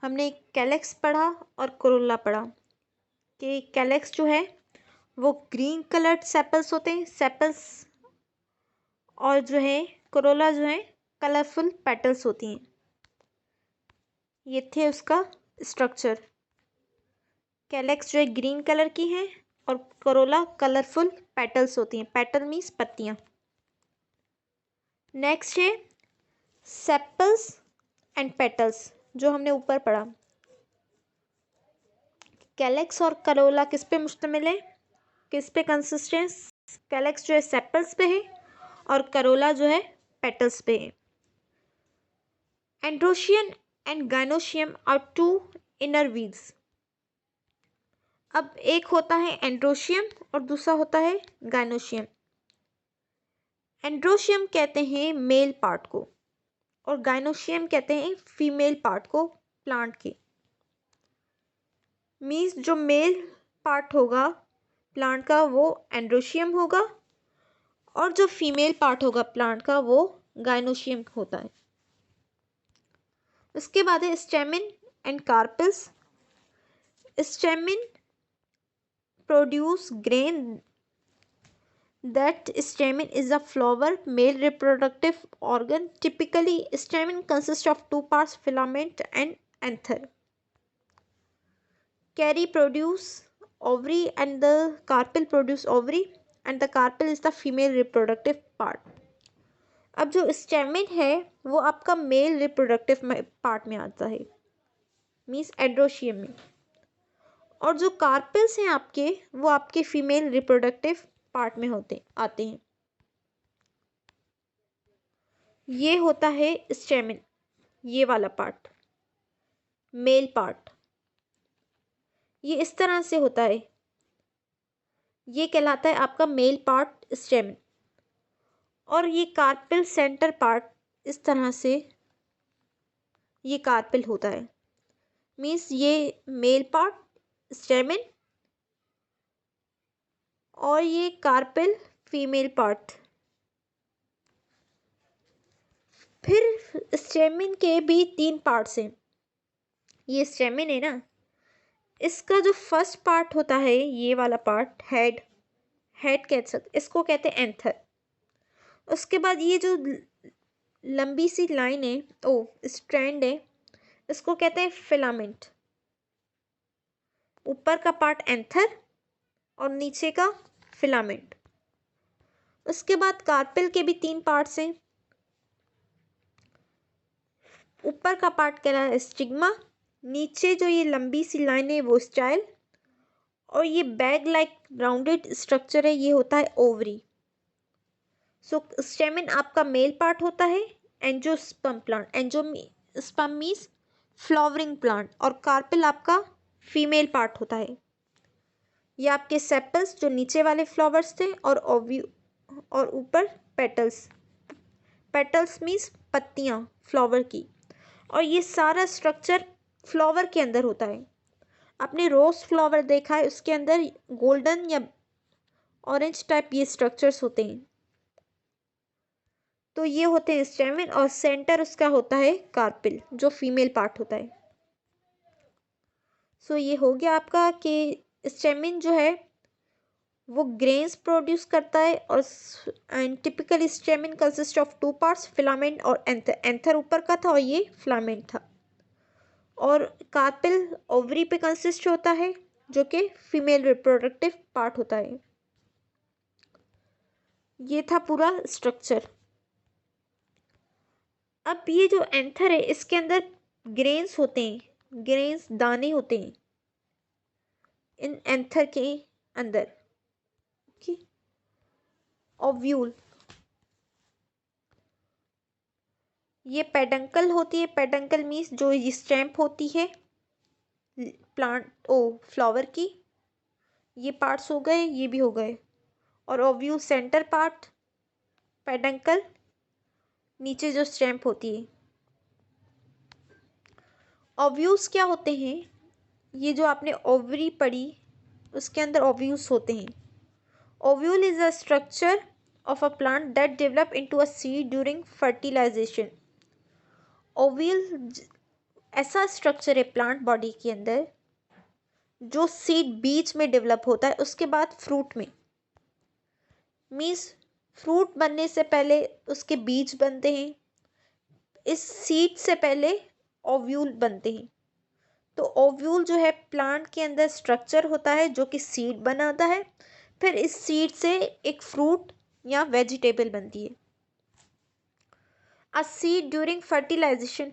हमने कैलेक्स पढ़ा और कोरोला पढ़ा कि कैलेक्स जो है वो ग्रीन कलर्ड सेपल्स होते हैं, सेपल्स, और जो है कोरोला जो है कलरफुल पेटल्स होती हैं। ये थे उसका स्ट्रक्चर। कैलेक्स जो है ग्रीन कलर की है और कोरोला कलरफुल पेटल्स होती हैं, पेटल मीन्स पत्तियाँ। नेक्स्ट है सेपल्स एंड पेटल्स, जो हमने ऊपर पढ़ा। कैलेक्स और करोला किस पे मुश्तमिल है, किस पे कंसिस्ट है, कैलेक्स जो है सेपल्स पे है और करोला जो है पेटल्स पे है। एंड्रोशियन and gynoecium are two inner wheels. अब एक होता है एंड्रोशियम और दूसरा होता है गाइनोशियम। एंड्रोशियम कहते हैं मेल पार्ट को और गाइनोशियम कहते हैं फीमेल पार्ट को प्लांट के। मीन्स जो मेल पार्ट होगा प्लांट का वो एंड्रोशियम होगा और जो फीमेल पार्ट होगा प्लांट का वो गाइनोशियम होता है। उसके बाद है stamen and carpels. Stamen produce grain. That stamen is a flower male reproductive organ. Typically stamen consists of two parts, filament and anther. Carry produce ovary and the carpel produce ovary and the carpel is the female reproductive part. अब जो stamen है वो आपका male reproductive part में आता है, means androecium में, और जो कार्पेल्स हैं आपके वो आपके फीमेल रिप्रोडक्टिव पार्ट में आते हैं। ये होता है स्टेमिन, ये वाला पार्ट मेल पार्ट, ये इस तरह से होता है, ये कहलाता है आपका मेल पार्ट स्टेमिन। और ये कार्पेल सेंटर पार्ट इस तरह से ये कार्पेल होता है, मीन्स ये मेल पार्ट स्टेमिन और ये कार्पेल फीमेल पार्ट। फिर स्टेमिन के भी तीन पार्ट्स हैं। ये स्टेमिन है ना, इसका जो फर्स्ट पार्ट होता है ये वाला पार्ट हेड कह सकते, इसको कहते हैं एंथर। उसके बाद ये जो लंबी सी लाइन है स्ट्रैंड है, इसको कहते हैं फिलामेंट। ऊपर का पार्ट एंथर और नीचे का फिलामेंट। उसके बाद कार्पेल के भी तीन पार्ट्स हैं। ऊपर का पार्ट कहलाता है स्टिग्मा, नीचे जो ये लंबी सी लाइन है वो स्टाइल, और ये बैग लाइक राउंडेड स्ट्रक्चर है ये होता है ओवरी। सो स्टेमिन आपका मेल पार्ट होता है, angiosperm plant, angiosperm means flowering plant, और कार्पेल आपका फीमेल पार्ट होता है। ये आपके सेपल्स जो नीचे वाले फ्लावर्स थे और और ऊपर पेटल्स मीन्स पत्तियां फ्लावर की, और ये सारा स्ट्रक्चर फ्लावर के अंदर होता है। आपने रोज फ्लावर देखा है, उसके अंदर गोल्डन या ऑरेंज टाइप ये स्ट्रक्चर्स होते हैं, तो ये होते हैं स्टेमिन, और सेंटर उसका होता है कार्पेल जो फीमेल पार्ट होता है। सो ये हो गया आपका कि स्टेमिन जो है वो ग्रेन्स प्रोड्यूस करता है, और and typical stamen consist of two parts, filament और एंथर ऊपर का था और ये फिलामेंट था, और कार्पेल ओवरी पे कंसिस्ट होता है जो कि फीमेल रिप्रोडक्टिव पार्ट होता है। ये था पूरा स्ट्रक्चर। अब ये जो एंथर है इसके अंदर ग्रेन्स होते हैं, ग्रेन्स दाने होते हैं इन एंथर के अंदर। ओव्यूल, ये पेडंकल होती है, पेडंकल मीन्स जो स्टेम्प होती है प्लांट फ्लावर की, ये पार्ट्स हो गए, ये भी हो गए, और ओव्यूल सेंटर पार्ट, पेडंकल नीचे जो स्टेम्प होती है। ओव्यूल्स क्या होते हैं, ये जो आपने ओवरी पढ़ी उसके अंदर ओव्यूल्स होते हैं। Ovule is a structure of a plant that develop into a seed during fertilization. Ovule ऐसा स्ट्रक्चर है प्लांट बॉडी के अंदर जो सीड बीज में डेवलप होता है, उसके बाद फ्रूट में, मीन्स फ्रूट बनने से पहले उसके बीज बनते हैं, इस सीड से पहले ओव्यूल बनते हैं। तो ओव्यूल जो है प्लांट के अंदर स्ट्रक्चर होता है जो कि सीड बनाता है, फिर इस सीड से एक फ्रूट या वेजिटेबल बनती है। अ सीड ड्यूरिंग फर्टिलाइजेशन,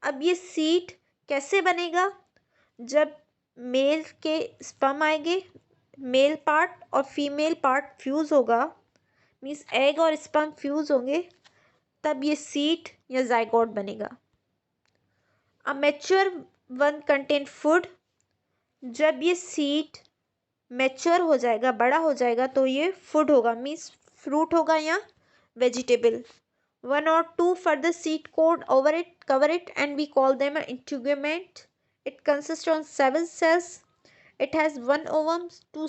अब ये सीड कैसे बनेगा, जब मेल के स्पर्म आएंगे, मेल पार्ट और फीमेल पार्ट फ्यूज़ होगा, मीन्स एग और स्पर्म फ्यूज़ होंगे, तब ये सीड या जाइगोट बनेगा। A mature one contain food, जब ये सीड मैच्योर हो जाएगा, बड़ा हो जाएगा, तो ये फूड होगा, मीन्स फ्रूट होगा या vegetable. One or two further seed cover it, and we call them an integument. It consists of 7 cells. It has 1 ovum, 2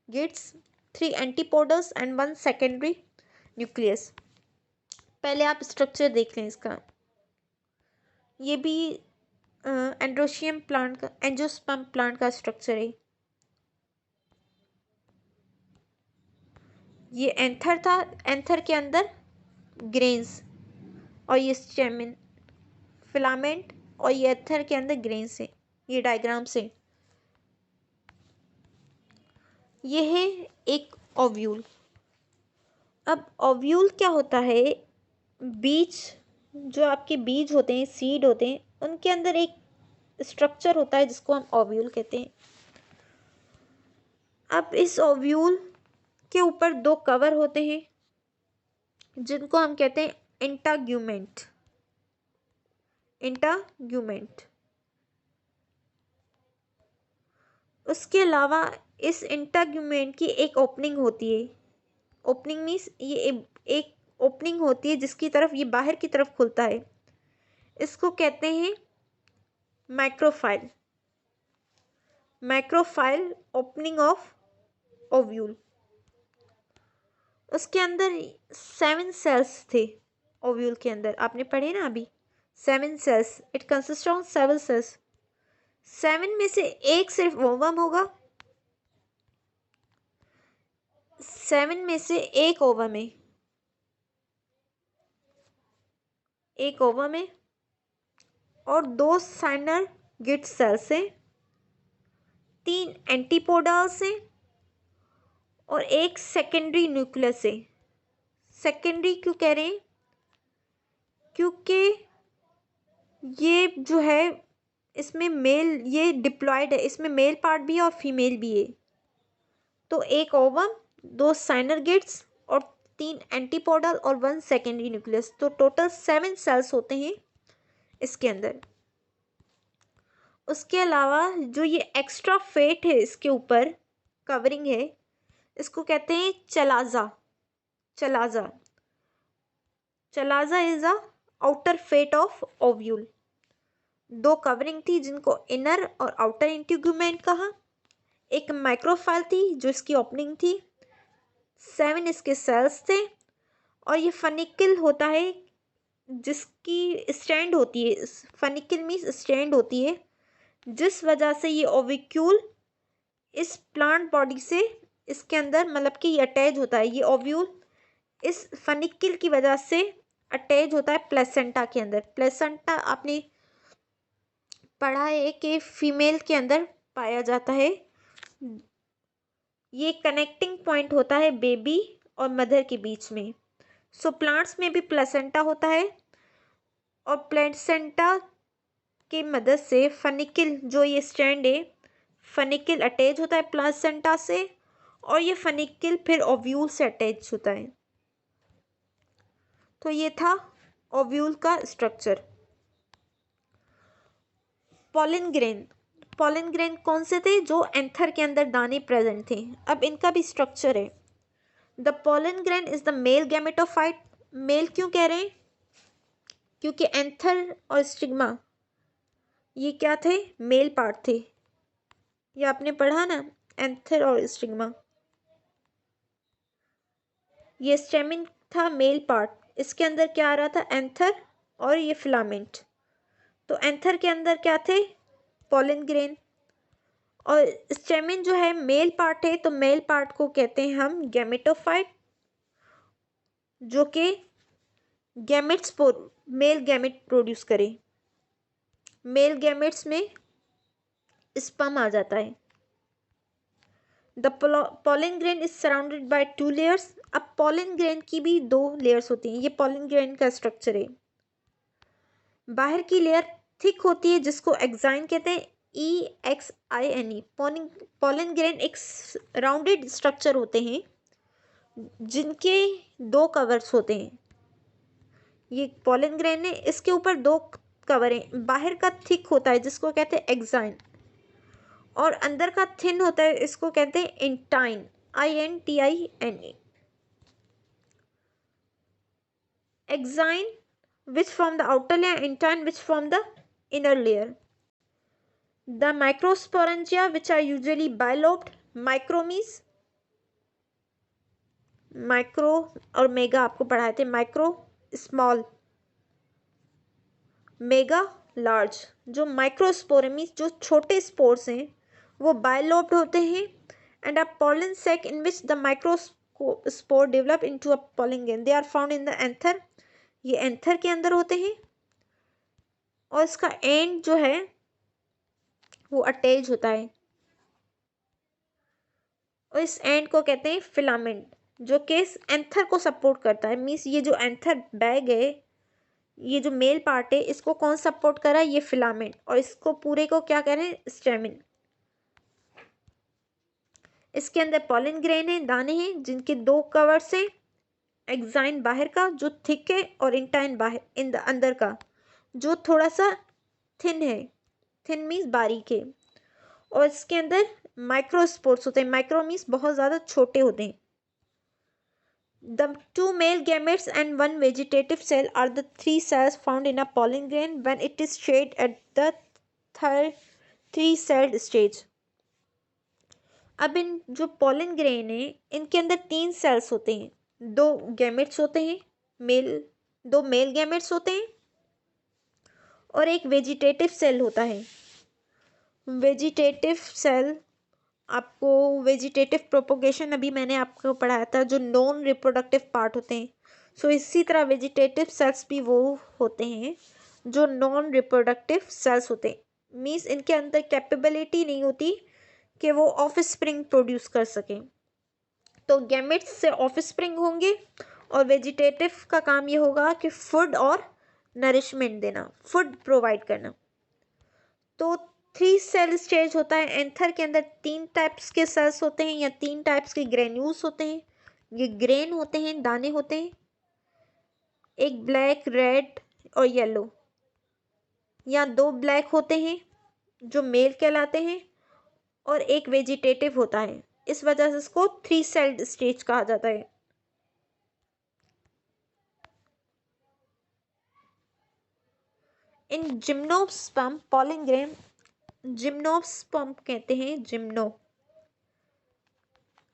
gysts, 3 antipodals and 1 secondary nucleus. पहले आप स्ट्रक्चर देख लें इसका. ये भी एंड्रोशियम प्लांट का, एंजियोस्पर्म प्लांट का structure है. ये एंथर था, एंथर के अंदर ग्रेन्स और ये स्टेमिन, फिलामेंट, और ये एंथर के अंदर ग्रेन्स है. ये डायग्राम से. ये है एक ओव्यूल. अब ओव्यूल क्या होता है? बीज, जो आपके बीज होते हैं, सीड होते हैं, उनके अंदर एक स्ट्रक्चर होता है जिसको हम ओव्यूल कहते हैं. अब इस ओव्यूल के ऊपर 2 कवर होते हैं जिनको हम कहते हैं इंटाग्यूमेंट. इंटाग्यूमेंट. उसके अलावा इस इंटाग्यूमेंट की एक ओपनिंग होती है. ओपनिंग मीन्स ये एक ओपनिंग होती है जिसकी तरफ ये बाहर की तरफ खुलता है. इसको कहते हैं माइक्रोफाइल. माइक्रोफाइल ओपनिंग ऑफ ओव्यूल. उसके अंदर 7 सेल्स थे. ओव्यूल के अंदर आपने पढ़े ना अभी, 7 cells. It consist of 7 cells. 7 में से एक सिर्फ ओवम होगा. 7 में से एक ओवम है. एक ओवम है और 2 साइनर गिट सेल्स हैं, 3 एंटीपोडल्स हैं और एक सेकेंडरी न्यूक्लियस है. सेकेंडरी क्यों कह रहे हैं? क्योंकि ये जो है इसमें मेल, ये डिप्लॉयड है, इसमें मेल पार्ट भी है और फीमेल भी है. तो एक ओवम, 2 साइनर गिट्स और 3 एंटीपोडल और 1 सेकेंडरी न्यूक्लियस. तो टोटल 7 सेल्स होते हैं इसके अंदर. उसके अलावा जो ये एक्स्ट्रा फेट है इसके ऊपर कवरिंग है, इसको कहते हैं chalaza. Chalaza. Chalaza is a outer fat of ovule. 2 covering थी जिनको इनर और आउटर इंटीग्यूमेंट कहा. एक माइक्रोफाइल थी जो इसकी ओपनिंग थी. 7 इसके सेल्स थे और ये फनिकल होता है जिसकी स्टैंड होती है. फनिकल मीन्स स्टैंड होती है जिस वजह से ये ओविक्यूल इस प्लांट बॉडी से इसके अंदर, मतलब कि ये अटैच होता है. ये ओव्यूल इस फनिकल की वजह से अटैच होता है प्लेसेंटा के अंदर. प्लेसेंटा आपने पढ़ा है कि फीमेल के अंदर पाया जाता है. ये कनेक्टिंग पॉइंट होता है बेबी और मदर के बीच में. सो प्लांट्स में भी प्लेसेंटा होता है और प्लेसेंटा की मदद से फनिकल, जो ये स्टैंड है, फनिकल अटैच होता है प्लेसेंटा से और ये फनिकल फिर ओव्यूल से अटैच होता है. तो ये था ओव्यूल का structure. Pollen grain. Pollen grain कौन से थे? जो एंथर के अंदर दाने प्रेजेंट थे. अब इनका भी स्ट्रक्चर है. The pollen grain is the male gametophyte. Male क्यों कह रहे हैं? क्योंकि एंथर और स्टिग्मा ये क्या थे? मेल पार्ट थे. ये आपने पढ़ा ना, एंथर और स्टिग्मा. ये स्टेमिन था मेल पार्ट. इसके अंदर क्या आ रहा था? एंथर और ये फिलामेंट. तो एंथर के अंदर क्या थे? Pollen grain. और स्टेमिन जो है मेल पार्ट है, तो मेल पार्ट को कहते हैं हम गैमेटोफाइट, जो कि गैमेट्स मेल गैमेट प्रोड्यूस करे. मेल गैमेट्स में स्पर्म आ जाता है. The pollen grain is surrounded by 2 layers. अब पॉलन ग्रेन की भी 2 लेयर्स होती हैं. ये पॉलन ग्रेन का स्ट्रक्चर है. बाहर की लेयर थिक होती है जिसको एक्साइन कहते हैं. EXINE. पॉलन ग्रेन एक राउंडेड स्ट्रक्चर होते हैं जिनके 2 कवर्स होते हैं. ये पॉलन ग्रेन है, इसके ऊपर 2 कवर है, बाहर का थिक होता है जिसको कहते हैं एक्साइन, और अंदर का थिन होता है, इसको कहते हैं intine, INTINE। Exine which form the outer layer, intine which form the inner layer. The microsporangia which are usually bilobed, micromeas, micro और मेगा आपको पढ़ाए थे, माइक्रो स्मॉल, मेगा लार्ज। जो माइक्रोस्पोरेमीज जो छोटे स्पोर्स हैं वो बायलोब्ड होते हैं, and a pollen sac in which the microspore develop into a pollen grain, they are found in the anther, ये एंथर के अंदर होते हैं, और इसका एंड जो है वो अटैच होता है, और इस एंड को कहते हैं फिलामेंट, जो कि इस एंथर को सपोर्ट करता है। मीन्स ये जो एंथर बैग है, ये जो मेल पार्ट है, इसको कौन सपोर्ट कर रहा है, ये फिलामेंट, और इसको पूरे को क्या कह रहे हैं, स्टेमिन। इसके अंदर पॉलन ग्रेन है, दाने हैं जिनके दो कवर्स हैं, एक्साइन बाहर का जो थिक है, और इंटाइन बाहर अंदर का जो थोड़ा सा थिन है, थिन मीन्स बारीक है, और इसके अंदर माइक्रोस्पोर्स होते हैं, माइक्रो मीन्स बहुत ज़्यादा छोटे होते हैं। The two male gametes and one vegetative cell are the three cells found in a pollen grain when it is shaped at the three-celled stage. अब इन जो pollen grain है इनके अंदर 3 cells होते हैं, 2 gametes होते हैं, दो male gametes होते हैं, और एक vegetative cell होता है। वेजिटेटिव सेल, आपको वेजिटेटिव प्रोपोगेशन अभी मैंने आपको पढ़ाया था, जो नॉन रिप्रोडक्टिव पार्ट होते हैं। सो इसी तरह वेजिटेटिव सेल्स भी वो होते हैं जो नॉन रिप्रोडक्टिव सेल्स होते हैं। मीन्स इनके अंदर कैपेबिलिटी नहीं होती कि वो ऑफ स्प्रिंग प्रोड्यूस कर सकें। तो गैमेट्स से ऑफ स्प्रिंग होंगे, और वेजिटेटिव का काम ये होगा कि फूड और नरिशमेंट देना, फूड प्रोवाइड करना। तो 3 सेल स्टेज होता है। एंथर के अंदर 3 टाइप्स के सेल्स होते हैं, या 3 टाइप्स के ग्रेन्यूल्स होते हैं। ये ग्रेन होते हैं, दाने होते हैं, एक ब्लैक, रेड और येलो, या 2 ब्लैक होते हैं जो मेल कहलाते हैं, और एक वेजिटेटिव होता है। इस वजह से इसको 3 सेल्ड स्टेज कहा जाता है। इन जिम्नोस्पर्म पॉलन ग्रेन, जिम्नोस्पर्म कहते हैं, जिम्नो।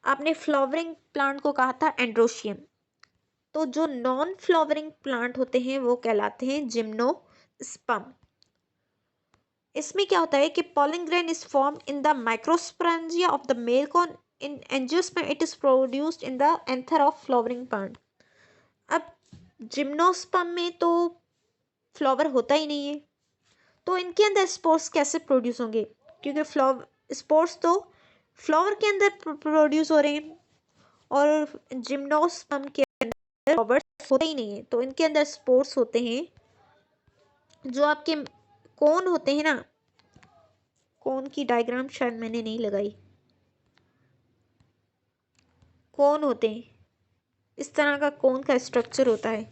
आपने फ्लावरिंग प्लांट को कहा था एंड्रोशियम, तो जो नॉन फ्लावरिंग प्लांट होते हैं वो कहलाते हैं जिम्नोस्पर्म। इसमें क्या होता है कि pollen grain is formed in the microsporangia of the male cone. In angiosperm it is produced in the anther of flowering plant. अब जिम्नोस्पर्म में तो फ्लावर होता ही नहीं है, तो इनके अंदर स्पोर्स कैसे प्रोड्यूस होंगे, क्योंकि स्पोर्स तो फ्लावर के अंदर प्रोड्यूस हो रहे हैं, और जिम्नोस्पर्म के अंदर फ्लावर्स होते ही नहीं है, तो इनके अंदर स्पोर्स होते हैं। जो आपके कोन होते हैं ना, कोन की डायग्राम शायद मैंने नहीं लगाई, कोन होते हैं, इस तरह का कोन का स्ट्रक्चर होता है,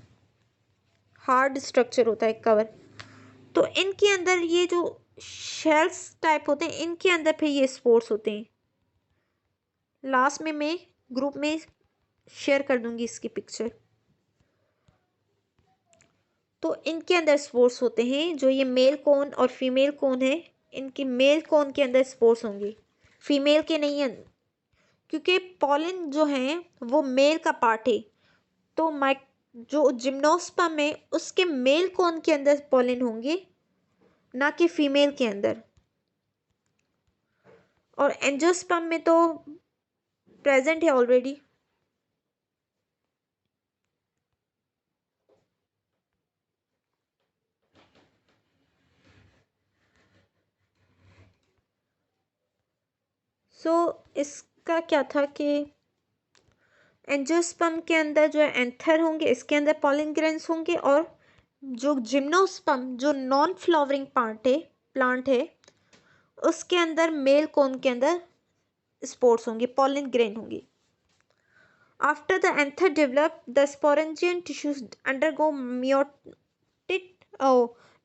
हार्ड स्ट्रक्चर होता है कवर। तो इनके अंदर ये जो शेल्स टाइप होते हैं, इनके अंदर फिर ये स्पोर्स होते हैं। लास्ट में मैं ग्रुप में शेयर कर दूंगी इसकी पिक्चर। तो इनके अंदर स्पोर्स होते हैं, जो ये मेल कोन और फीमेल कोन है, इनके मेल कोन के अंदर स्पोर्स होंगे, फीमेल के नहीं है, क्योंकि पॉलन जो है वो मेल का पार्ट है। तो जो जिम्नोस्पर्म है उसके मेल कोन के अंदर पॉलन होंगे, ना कि फीमेल के अंदर। और एंजियोस्पर्म में तो प्रेजेंट है ऑलरेडी। इसका क्या था कि एंजियोस्पर्म के अंदर जो है एंथर होंगे, इसके अंदर पॉलन ग्रेन्स होंगे, और जो जिम्नोस्पर्म जो नॉन फ्लावरिंग प्लांट है उसके अंदर मेल कोन के अंदर स्पोर्स होंगे, पॉलन ग्रेन होंगे। After the anther develop the sporangium tissues undergo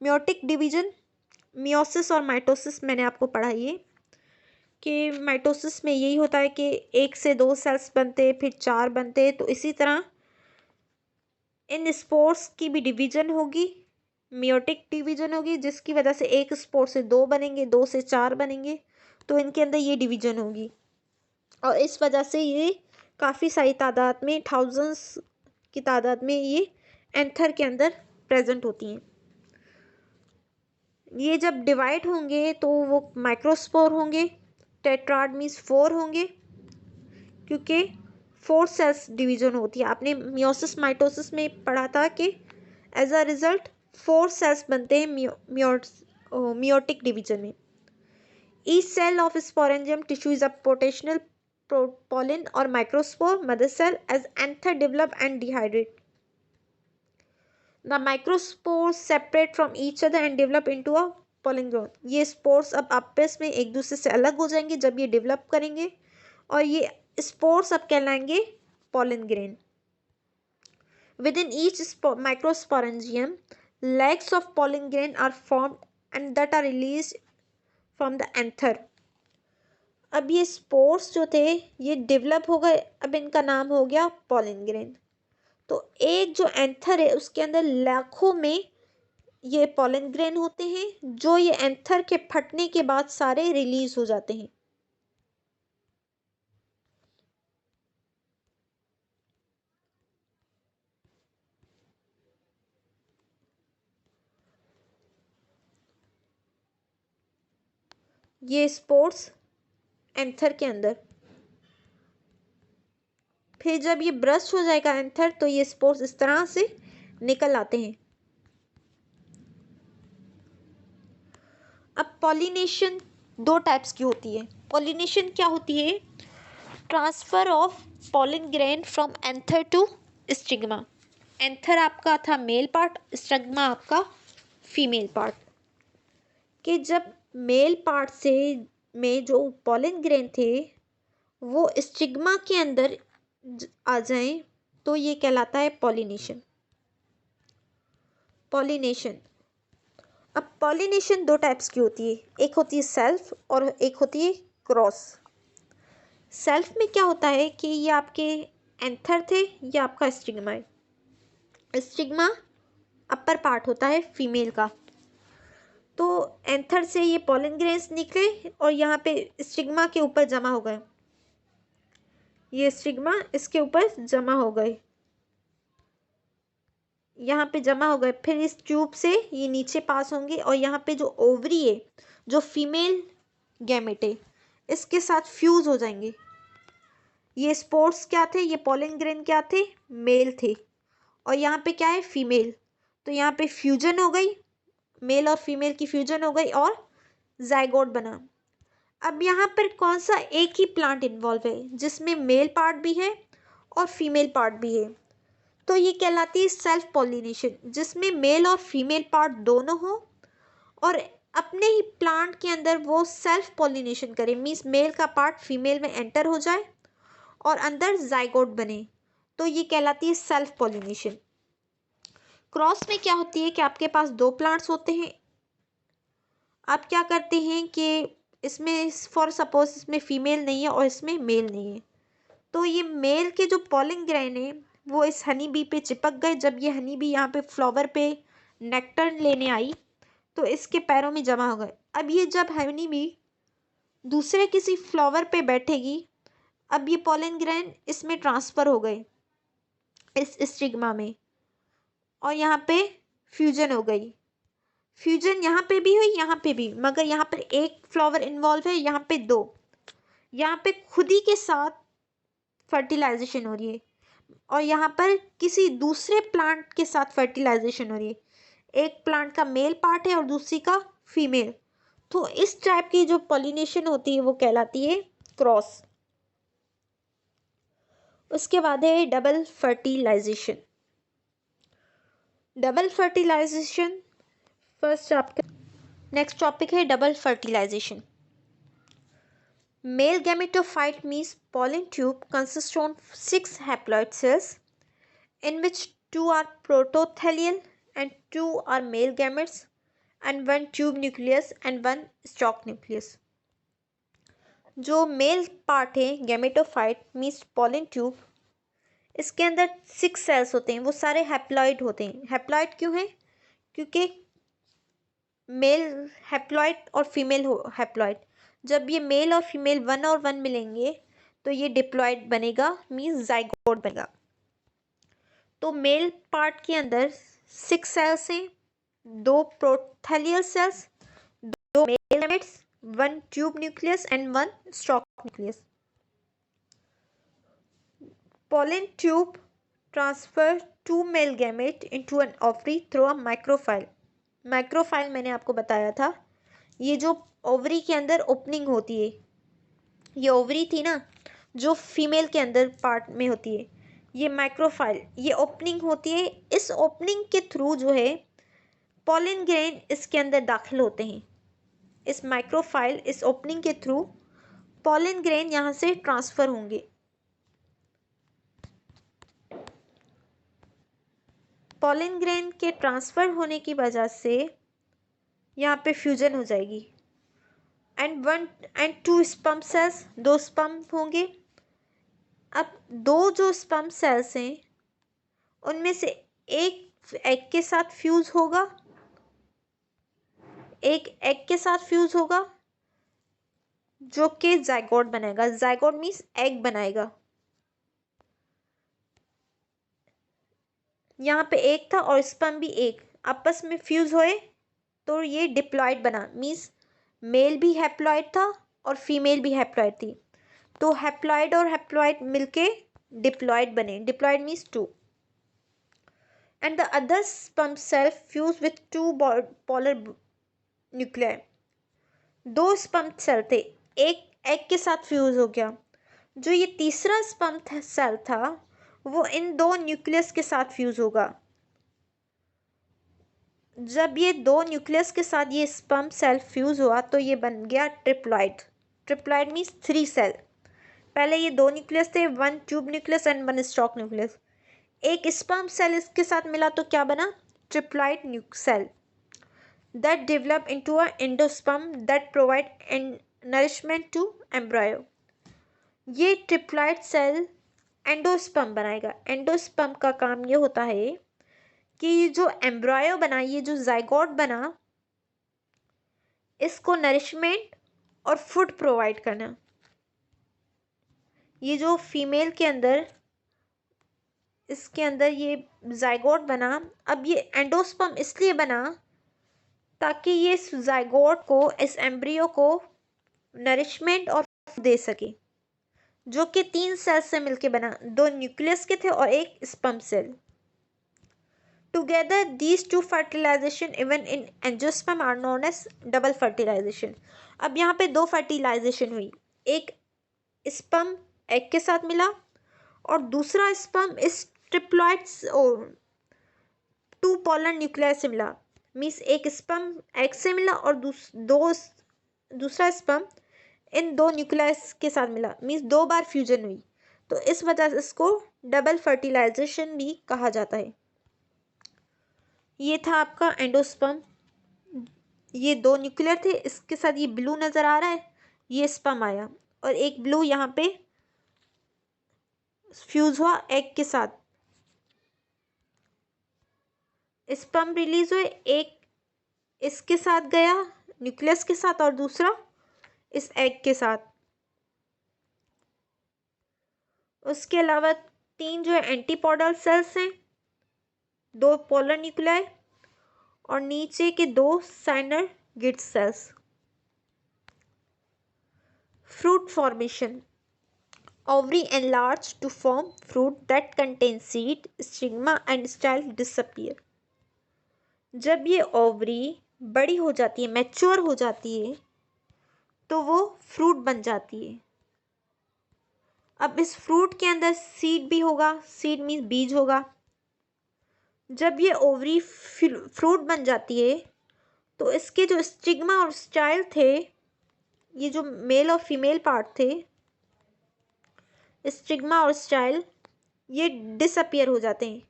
meiotic division, meiosis और माइटोसिस मैंने आपको पढ़ाई है कि माइटोसिस में यही होता है कि 1 से 2 सेल्स बनते, फिर 4 बनते। तो इसी तरह इन स्पोर्स की भी डिवीजन होगी, मियोटिक डिवीजन होगी, जिसकी वजह से एक स्पोर से 2 बनेंगे, 2 से 4 बनेंगे। तो इनके अंदर ये डिवीजन होगी और इस वजह से ये काफ़ी सारी तादाद में, थाउजेंड्स की तादाद में ये एंथर के अंदर प्रेजेंट होती हैं। ये जब डिवाइड होंगे तो वो माइक्रोस्पोर होंगे। टेट्राड मीन्स 4 होंगे, क्योंकि 4 सेल्स डिवीजन होती है। आपने मियोसिस माइटोसिस में पढ़ा था कि एज अ रिजल्ट 4 सेल्स बनते हैं मियोटिक डिवीजन में। Each cell of sporangium tissue is a potential pollen or microspore mother cell as anther develop and dehydrate. The microspores separate from each other and develop into a pollen grain. ये spores अब आपस में एक दूसरे से अलग हो जाएंगे जब ये डेवलप करेंगे और ये स्पोर्स अब कहलाएंगे pollen grain. Within each microsporangium, legs of pollen grain are formed and that are released from the anther. अब ये स्पोर्स जो थे ये डेवलप हो गए, अब इनका नाम हो गया पॉलन ग्रेन। तो एक जो एंथर है उसके अंदर लाखों में ये पॉलन ग्रेन होते हैं जो ये एंथर के फटने के बाद सारे रिलीज हो जाते हैं। ये स्पोर्स एंथर के अंदर, फिर जब ये ब्रस्ट हो जाएगा एंथर तो ये स्पोर्स इस तरह से निकल आते हैं। अब पॉलिनेशन 2 टाइप्स की होती है। पॉलिनेशन क्या होती है? Transfer of pollen grain from anther to stigma. Anther आपका था मेल पार्ट, स्टिग्मा आपका फीमेल पार्ट। कि जब मेल पार्ट से में जो पॉलन ग्रेन थे वो स्टिग्मा के अंदर आ जाएं तो ये कहलाता है पॉलिनेशन। पॉलिनेशन, अब पॉलिनेशन 2 टाइप्स की होती है, एक होती है सेल्फ और एक होती है क्रॉस। सेल्फ में क्या होता है कि ये आपके एंथर थे, ये आपका स्टिग्मा है। स्टिग्मा अपर पार्ट होता है फीमेल का। तो एंथर से ये पॉलन ग्रेन्स निकले और यहाँ पे स्टिग्मा के ऊपर जमा हो गए, ये स्टिग्मा इसके ऊपर जमा हो गए, यहाँ पे जमा हो गए। फिर इस ट्यूब से ये नीचे पास होंगे और यहाँ पे जो ओवरी है, जो फीमेल गैमेट है, इसके साथ फ्यूज हो जाएंगे। ये स्पोर्स क्या थे? ये पॉलन ग्रेन क्या थे? मेल थे। और यहाँ पे क्या है? फीमेल। तो यहाँ पे फ्यूजन हो गई, मेल और फीमेल की फ्यूजन हो गई और जाइगोट बना। अब यहाँ पर कौन सा एक ही प्लांट इन्वॉल्व है जिसमें मेल पार्ट भी है और फीमेल पार्ट भी है? तो ये कहलाती है सेल्फ पॉलिनेशन, जिसमें मेल और फीमेल पार्ट दोनों हो और अपने ही प्लांट के अंदर वो सेल्फ पॉलिनेशन करे। मीन्स मेल का पार्ट फीमेल में एंटर हो जाए और अंदर जाइगोट बने, तो ये कहलाती है सेल्फ पॉलिनेशन। क्रॉस में क्या होती है कि आपके पास 2 प्लांट्स होते हैं, आप क्या करते हैं कि इसमें फॉर सपोज इसमें फीमेल नहीं है और इसमें मेल नहीं है, तो ये मेल के जो पॉलन ग्रेन है वो इस हनी बी पे चिपक गए। जब ये हनी बी यहाँ पे फ्लावर पे नेक्टर लेने आई तो इसके पैरों में जमा हो गए। अब ये जब हनी बी दूसरे किसी फ्लावर पे बैठेगी, अब ये पॉलन ग्रेन इसमें ट्रांसफ़र हो गए इस स्टिग्मा में और यहाँ पे फ्यूजन हो गई। फ्यूजन यहाँ पे भी हुई, यहाँ पे भी, मगर यहाँ पर एक फ्लावर इन्वॉल्व है, यहाँ पे 2। यहाँ पे खुद ही के साथ फर्टिलाइजेशन हो रही है और यहाँ पर किसी दूसरे प्लांट के साथ फर्टिलाइजेशन हो रही है। एक प्लांट का मेल पार्ट है और दूसरी का फीमेल। तो इस टाइप की जो पॉलिनेशन होती है वो कहलाती है क्रॉस। उसके बाद है double fertilization. Double fertilization first आपका नेक्स्ट टॉपिक है double fertilization. Male gametophyte means pollen tube consists of 6 haploid cells in which 2 are protothelial and 2 are male gametes. And one tube nucleus and one stock nucleus. जो male part है gametophyte means pollen tube, इसके अंदर 6 sales होते हैं, वो सारे haploid होते हैं। हैप्लॉइड क्यों है? क्योंकि मेल हैप्लॉइड और फीमेल हैप्लॉइड, जब ये मेल और फीमेल 1 और 1 मिलेंगे तो ये डिप्लॉइड बनेगा, मीन्स जाइगोट बनेगा। तो मेल पार्ट के अंदर 6 सेल्स हैं, 2 prothallial cells, 2 male gametes, 1 tube nucleus and 1 stock nucleus. Pollen tube transfer 2 male gamete into an ovary through a microfile. माइक्रोफाइल मैंने आपको बताया था, ये जो ओवरी के अंदर ओपनिंग होती है, ये ओवरी थी ना जो फीमेल के अंदर पार्ट में होती है, ये माइक्रोफाइल, ये ओपनिंग होती है। इस ओपनिंग के थ्रू जो है पॉलन ग्रेन इसके अंदर दाखिल होते हैं। इस माइक्रोफाइल, इस ओपनिंग के थ्रू पॉलन ग्रेन यहाँ से ट्रांसफ़र होंगे। पॉलन ग्रेन के ट्रांसफ़र होने की वजह से यहाँ पे फ्यूजन हो जाएगी and 1 and 2 sperm cells, 2 sperm होंगे। अब 2 जो स्पर्म सेल्स हैं उनमें से एक एग के साथ फ्यूज़ होगा, एक एग के साथ फ्यूज़ होगा जो कि जाइगोट बनाएगा। जाइगोट मीन्स एग बनाएगा। यहाँ पे एक था और स्पर्म भी एक आपस में फ्यूज़ हुए तो ये डिप्लॉइड बना, मीन्स मेल भी हैप्लॉइड था और फीमेल भी हैप्लॉइड थी, तो हैप्लॉइड और हैप्लॉइड मिलके डिप्लॉइड बने। Diploid means 2 and the other sperm cell fuse with 2 polar nuclei. 2 sperm cell थे, एक एग के साथ फ्यूज हो गया। जो ये तीसरा स्पर्म सेल था वो इन 2 न्यूक्लियस के साथ फ्यूज होगा। जब ये 2 न्यूक्लियस के साथ ये स्पर्म सेल फ्यूज हुआ तो ये बन गया ट्रिप्लॉइड। Triploid means 3 cell. पहले ये 2 न्यूक्लियस थे, 1 tube nucleus and 1 stock nucleus. एक स्पर्म सेल इसके साथ मिला तो क्या बना? Triploid cell that develop into a endosperm that provide nourishment to embryo. ये ट्रिप्लॉइड सेल एंडोस्पर्म बनाएगा। एंडोस्पर्म का काम ये होता है कि ये जो एम्ब्रायो बना, ये जो जाइगोट बना, इसको नरिशमेंट और फूड प्रोवाइड करना। ये जो फीमेल के अंदर, इसके अंदर ये जाइगोट बना, अब ये एंडोस्पर्म इसलिए बना ताकि ये इस जाइगोट को, इस एम्ब्रियो को नरिशमेंट और दे सके, जो कि 3 सेल से मिलके बना, 2 न्यूक्लियस के थे और एक sperm cell. Together these 2 fertilization even in angiosperm are known as double fertilization. अब यहाँ पे 2 फर्टिलाइजेशन हुई, एक स्पर्म एग के साथ मिला और दूसरा स्पर्म इस ट्रिप्लॉइड 2 पोलर न्यूक्लियस से मिला। मीन्स एक स्पर्म एग से मिला और दूसरा स्पर्म इन 2 न्यूक्लियस के साथ मिला, मीन्स 2 बार फ्यूजन हुई, तो इस वजह से इसको डबल फर्टिलाइजेशन भी कहा जाता है। ये था आपका एंडोस्पर्म, ये 2 न्यूक्लियर थे, इसके साथ ये ब्लू नज़र आ रहा है, ये स्पर्म आया और एक ब्लू यहाँ पे फ्यूज हुआ एग के साथ, स्पर्म रिलीज हुए, एक इसके साथ गया न्यूक्लियस के साथ और दूसरा इस एग के साथ। उसके अलावा 3 जो है एंटीपोडल सेल्स हैं, 2 पोलर न्यूक्लियाई और नीचे के 2 synergid cells. Fruit formation, ovary enlarge to form fruit that contain seed, stigma and style disappear। जब ये ओवरी बड़ी हो जाती है, मैच्योर हो जाती है, तो वो फ्रूट बन जाती है। अब इस फ्रूट के अंदर सीड भी होगा, सीड मीन्स बीज होगा। जब ये ओवरी फ्रूट बन जाती है तो इसके जो स्टिग्मा और स्टाइल थे, ये जो मेल और फीमेल पार्ट थे, स्टिग्मा और स्टाइल, ये डिसअपियर हो जाते हैं।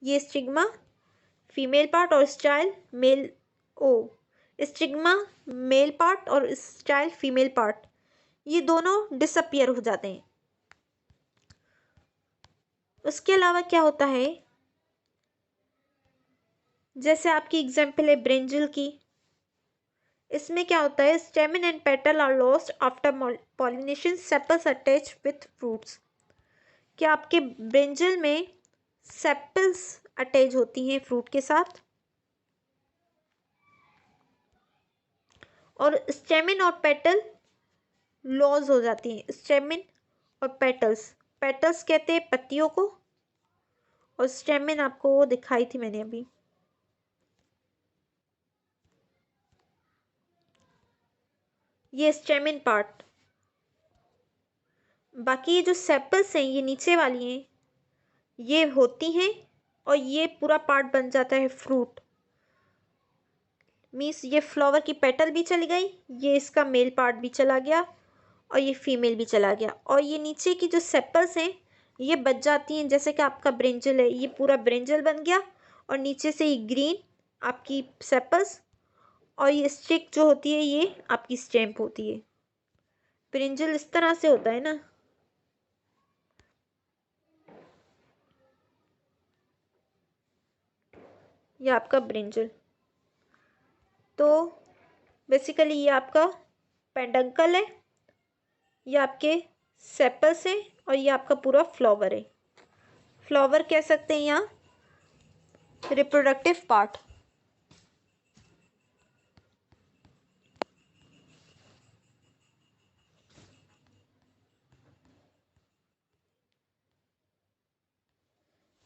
ये स्टिग्मा फीमेल पार्ट और स्टाइल मेल, ओ स्टिग्मा मेल पार्ट और स्टाइल फीमेल पार्ट, ये दोनों डिसअपियर हो जाते हैं। उसके अलावा क्या होता है, जैसे आपकी एग्जाम्पल है ब्रिंजल की, इसमें क्या होता है, stamen and petal are lost after pollination, sepals attach with fruits. क्या आपके ब्रिंजल में सेपल्स अटैच होती हैं फ्रूट के साथ, और स्टेमन और पेटल लॉज हो जाती हैं। स्टेमन और पेटल्स, पेटल्स कहते हैं पत्तियों को, और स्टेमन आपको वो दिखाई थी मैंने अभी, ये स्टेमन पार्ट। बाकी ये जो सेपल्स हैं ये नीचे वाली हैं, ये होती हैं, और ये पूरा पार्ट बन जाता है फ्रूट। मीन्स ये फ्लावर की पेटल भी चली गई, ये इसका मेल पार्ट भी चला गया, और ये फीमेल भी चला गया, और ये नीचे की जो सेपल्स हैं ये बच जाती हैं। जैसे कि आपका ब्रिंजल है, ये पूरा ब्रिंजल बन गया, और नीचे से ये ग्रीन आपकी सेपल्स, और ये स्टिक जो होती है ये आपकी स्टेम्प होती है। ब्रिंजल इस तरह से होता है ना। ये आपका ब्रिंजल, तो बेसिकली ये आपका पेडंकल है, ये आपके सेपल्स हैं, और ये आपका पूरा फ्लावर है। फ्लावर कह सकते हैं यहाँ रिप्रोडक्टिव पार्ट।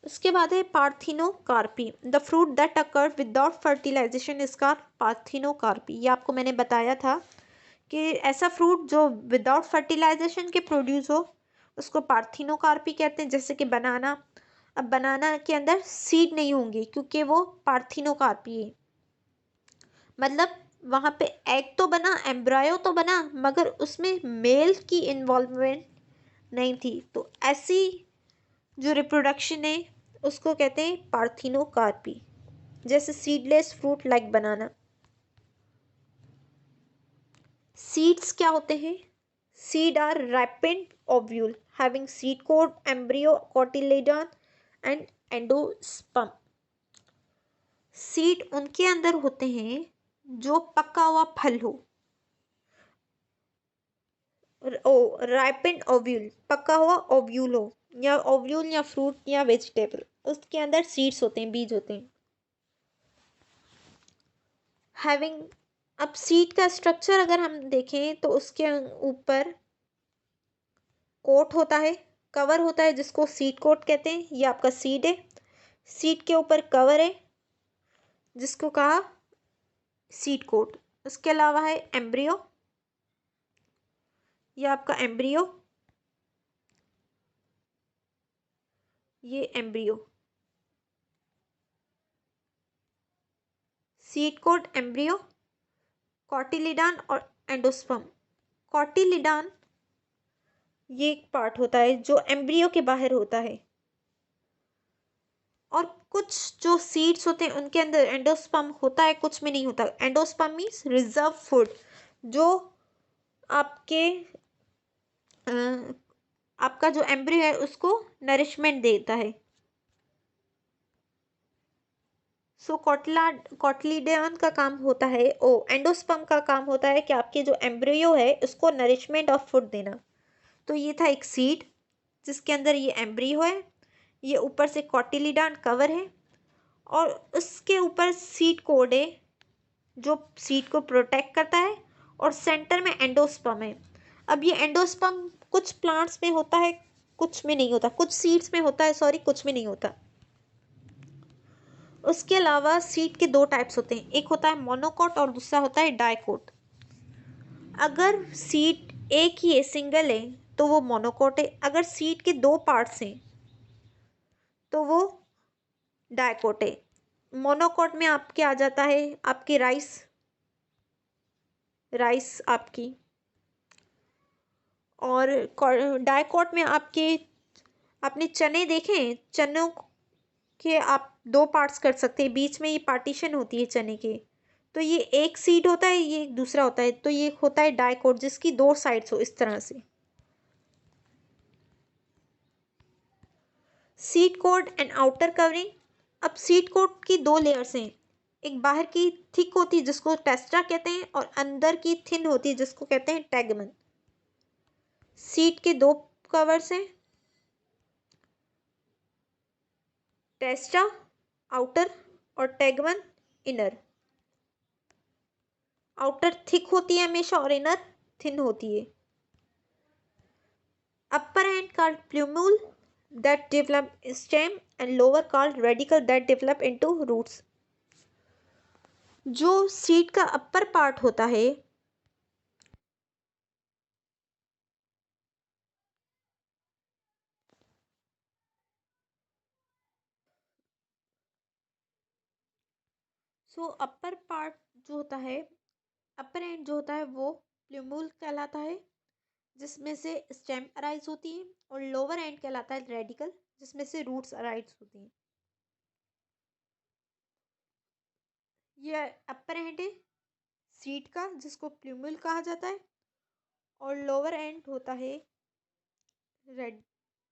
उसके बाद है parthenocarpy, the fruit that occur without fertilization is called parthenocarpy. ये आपको मैंने बताया था कि ऐसा फ्रूट जो विदाउट फर्टिलाइजेशन के प्रोड्यूस हो उसको पार्थिनोकार्पी कहते हैं। जैसे कि बनाना, अब बनाना के अंदर सीड नहीं होंगे क्योंकि वो पार्थिनोकार्पी है, मतलब वहाँ पे एग तो बना, एम्ब्रायो तो बना, मगर उसमें मेल की इन्वॉल्वमेंट नहीं थी। तो ऐसी जो रिप्रोडक्शन है उसको कहते हैं पार्थिनोकार्पी। जैसे seedless fruit like banana. Seeds क्या होते हैं, seed are ripened ovule having seed coat, embryo, cotyledon and endosperm। Seed उनके अंदर होते हैं जो पका हुआ फल हो, ripened ovule पका हुआ ओव्यूल हो, या ओव्यूल या फ्रूट या वेजिटेबल, उसके अंदर सीड्स होते हैं, बीज होते हैं। हैविंग, अब सीड का स्ट्रक्चर अगर हम देखें तो उसके ऊपर कोट होता है, कवर होता है जिसको सीड कोट कहते हैं, ये आपका सीड है। सीड के ऊपर कवर है जिसको कहा सीड कोट। उसके अलावा है एम्ब्रियो, ये आपका एम्ब्रियो, ये एम्ब्रियो, सीड कोट, एम्ब्रियो, कॉटिलिडान और एंडोस्पर्म। कॉटिलिडान ये एक पार्ट होता है जो एम्ब्रियो के बाहर होता है, और कुछ जो सीड्स होते हैं उनके अंदर एंडोस्पर्म होता है, कुछ में नहीं होता। एंडोस्पर्म मीन्स रिजर्व फूड, जो आपके आपका जो एम्ब्रियो है उसको नरिशमेंट देता है। सो कॉटिलिडन का काम होता है, एंडोस्पर्म का काम होता है कि आपके जो एम्ब्रियो है उसको नरिशमेंट ऑफ फूड देना। तो ये था एक सीड जिसके अंदर ये एम्ब्रियो है, ये ऊपर से कॉटिलिडन कवर है, और उसके ऊपर सीड कोड है जो सीड को प्रोटेक्ट करता है, और सेंटर में एंडोस्पर्म है। अब ये एंडोस्पर्म कुछ प्लांट्स में होता है, कुछ में नहीं होता, कुछ सीड्स में होता है, सॉरी, कुछ में नहीं होता। उसके अलावा सीड के दो टाइप्स होते हैं, एक होता है मोनोकोट और दूसरा होता है डाइकोट। अगर सीड एक ही है, सिंगल है, तो वो मोनोकोट है। अगर सीड के दो पार्ट्स हैं तो वो डाइकोट है। मोनोकोट में आपके आ जाता है आपकी राइस आपकी, और डाइकोट में आपके, आपने चने देखे हैं, चनों के आप दो पार्ट्स कर सकते हैं, बीच में ये पार्टीशन होती है चने के। तो ये एक सीड होता है, ये दूसरा होता है, तो ये होता है डाइकोट जिसकी दो साइड्स हो इस तरह से। Seed coat and outer covering. अब सीड कोट की दो लेयर्स हैं, एक बाहर की थिक होती है जिसको टेस्टा कहते हैं और अंदर की थिन होती है जिसको कहते हैं टैगमन। सीड के दो कवर्स हैं, टेस्टा आउटर और टैगमन इनर। आउटर थिक होती है हमेशा और इनर थिन होती है। Upper end called plumule that develop stem and lower called radical that develop into roots। जो सीड का अपर पार्ट होता है अपर पार्ट जो होता है, अपर एंड जो होता है वो प्लूम्यूल कहलाता है जिसमें से स्टेम अराइज होती है, और लोअर एंड कहलाता है रेडिकल जिसमें से रूट्स अराइज होती हैं। ये अपर एंड है सीड का जिसको प्लूम्यूल कहा जाता है, और लोअर एंड होता है रेड,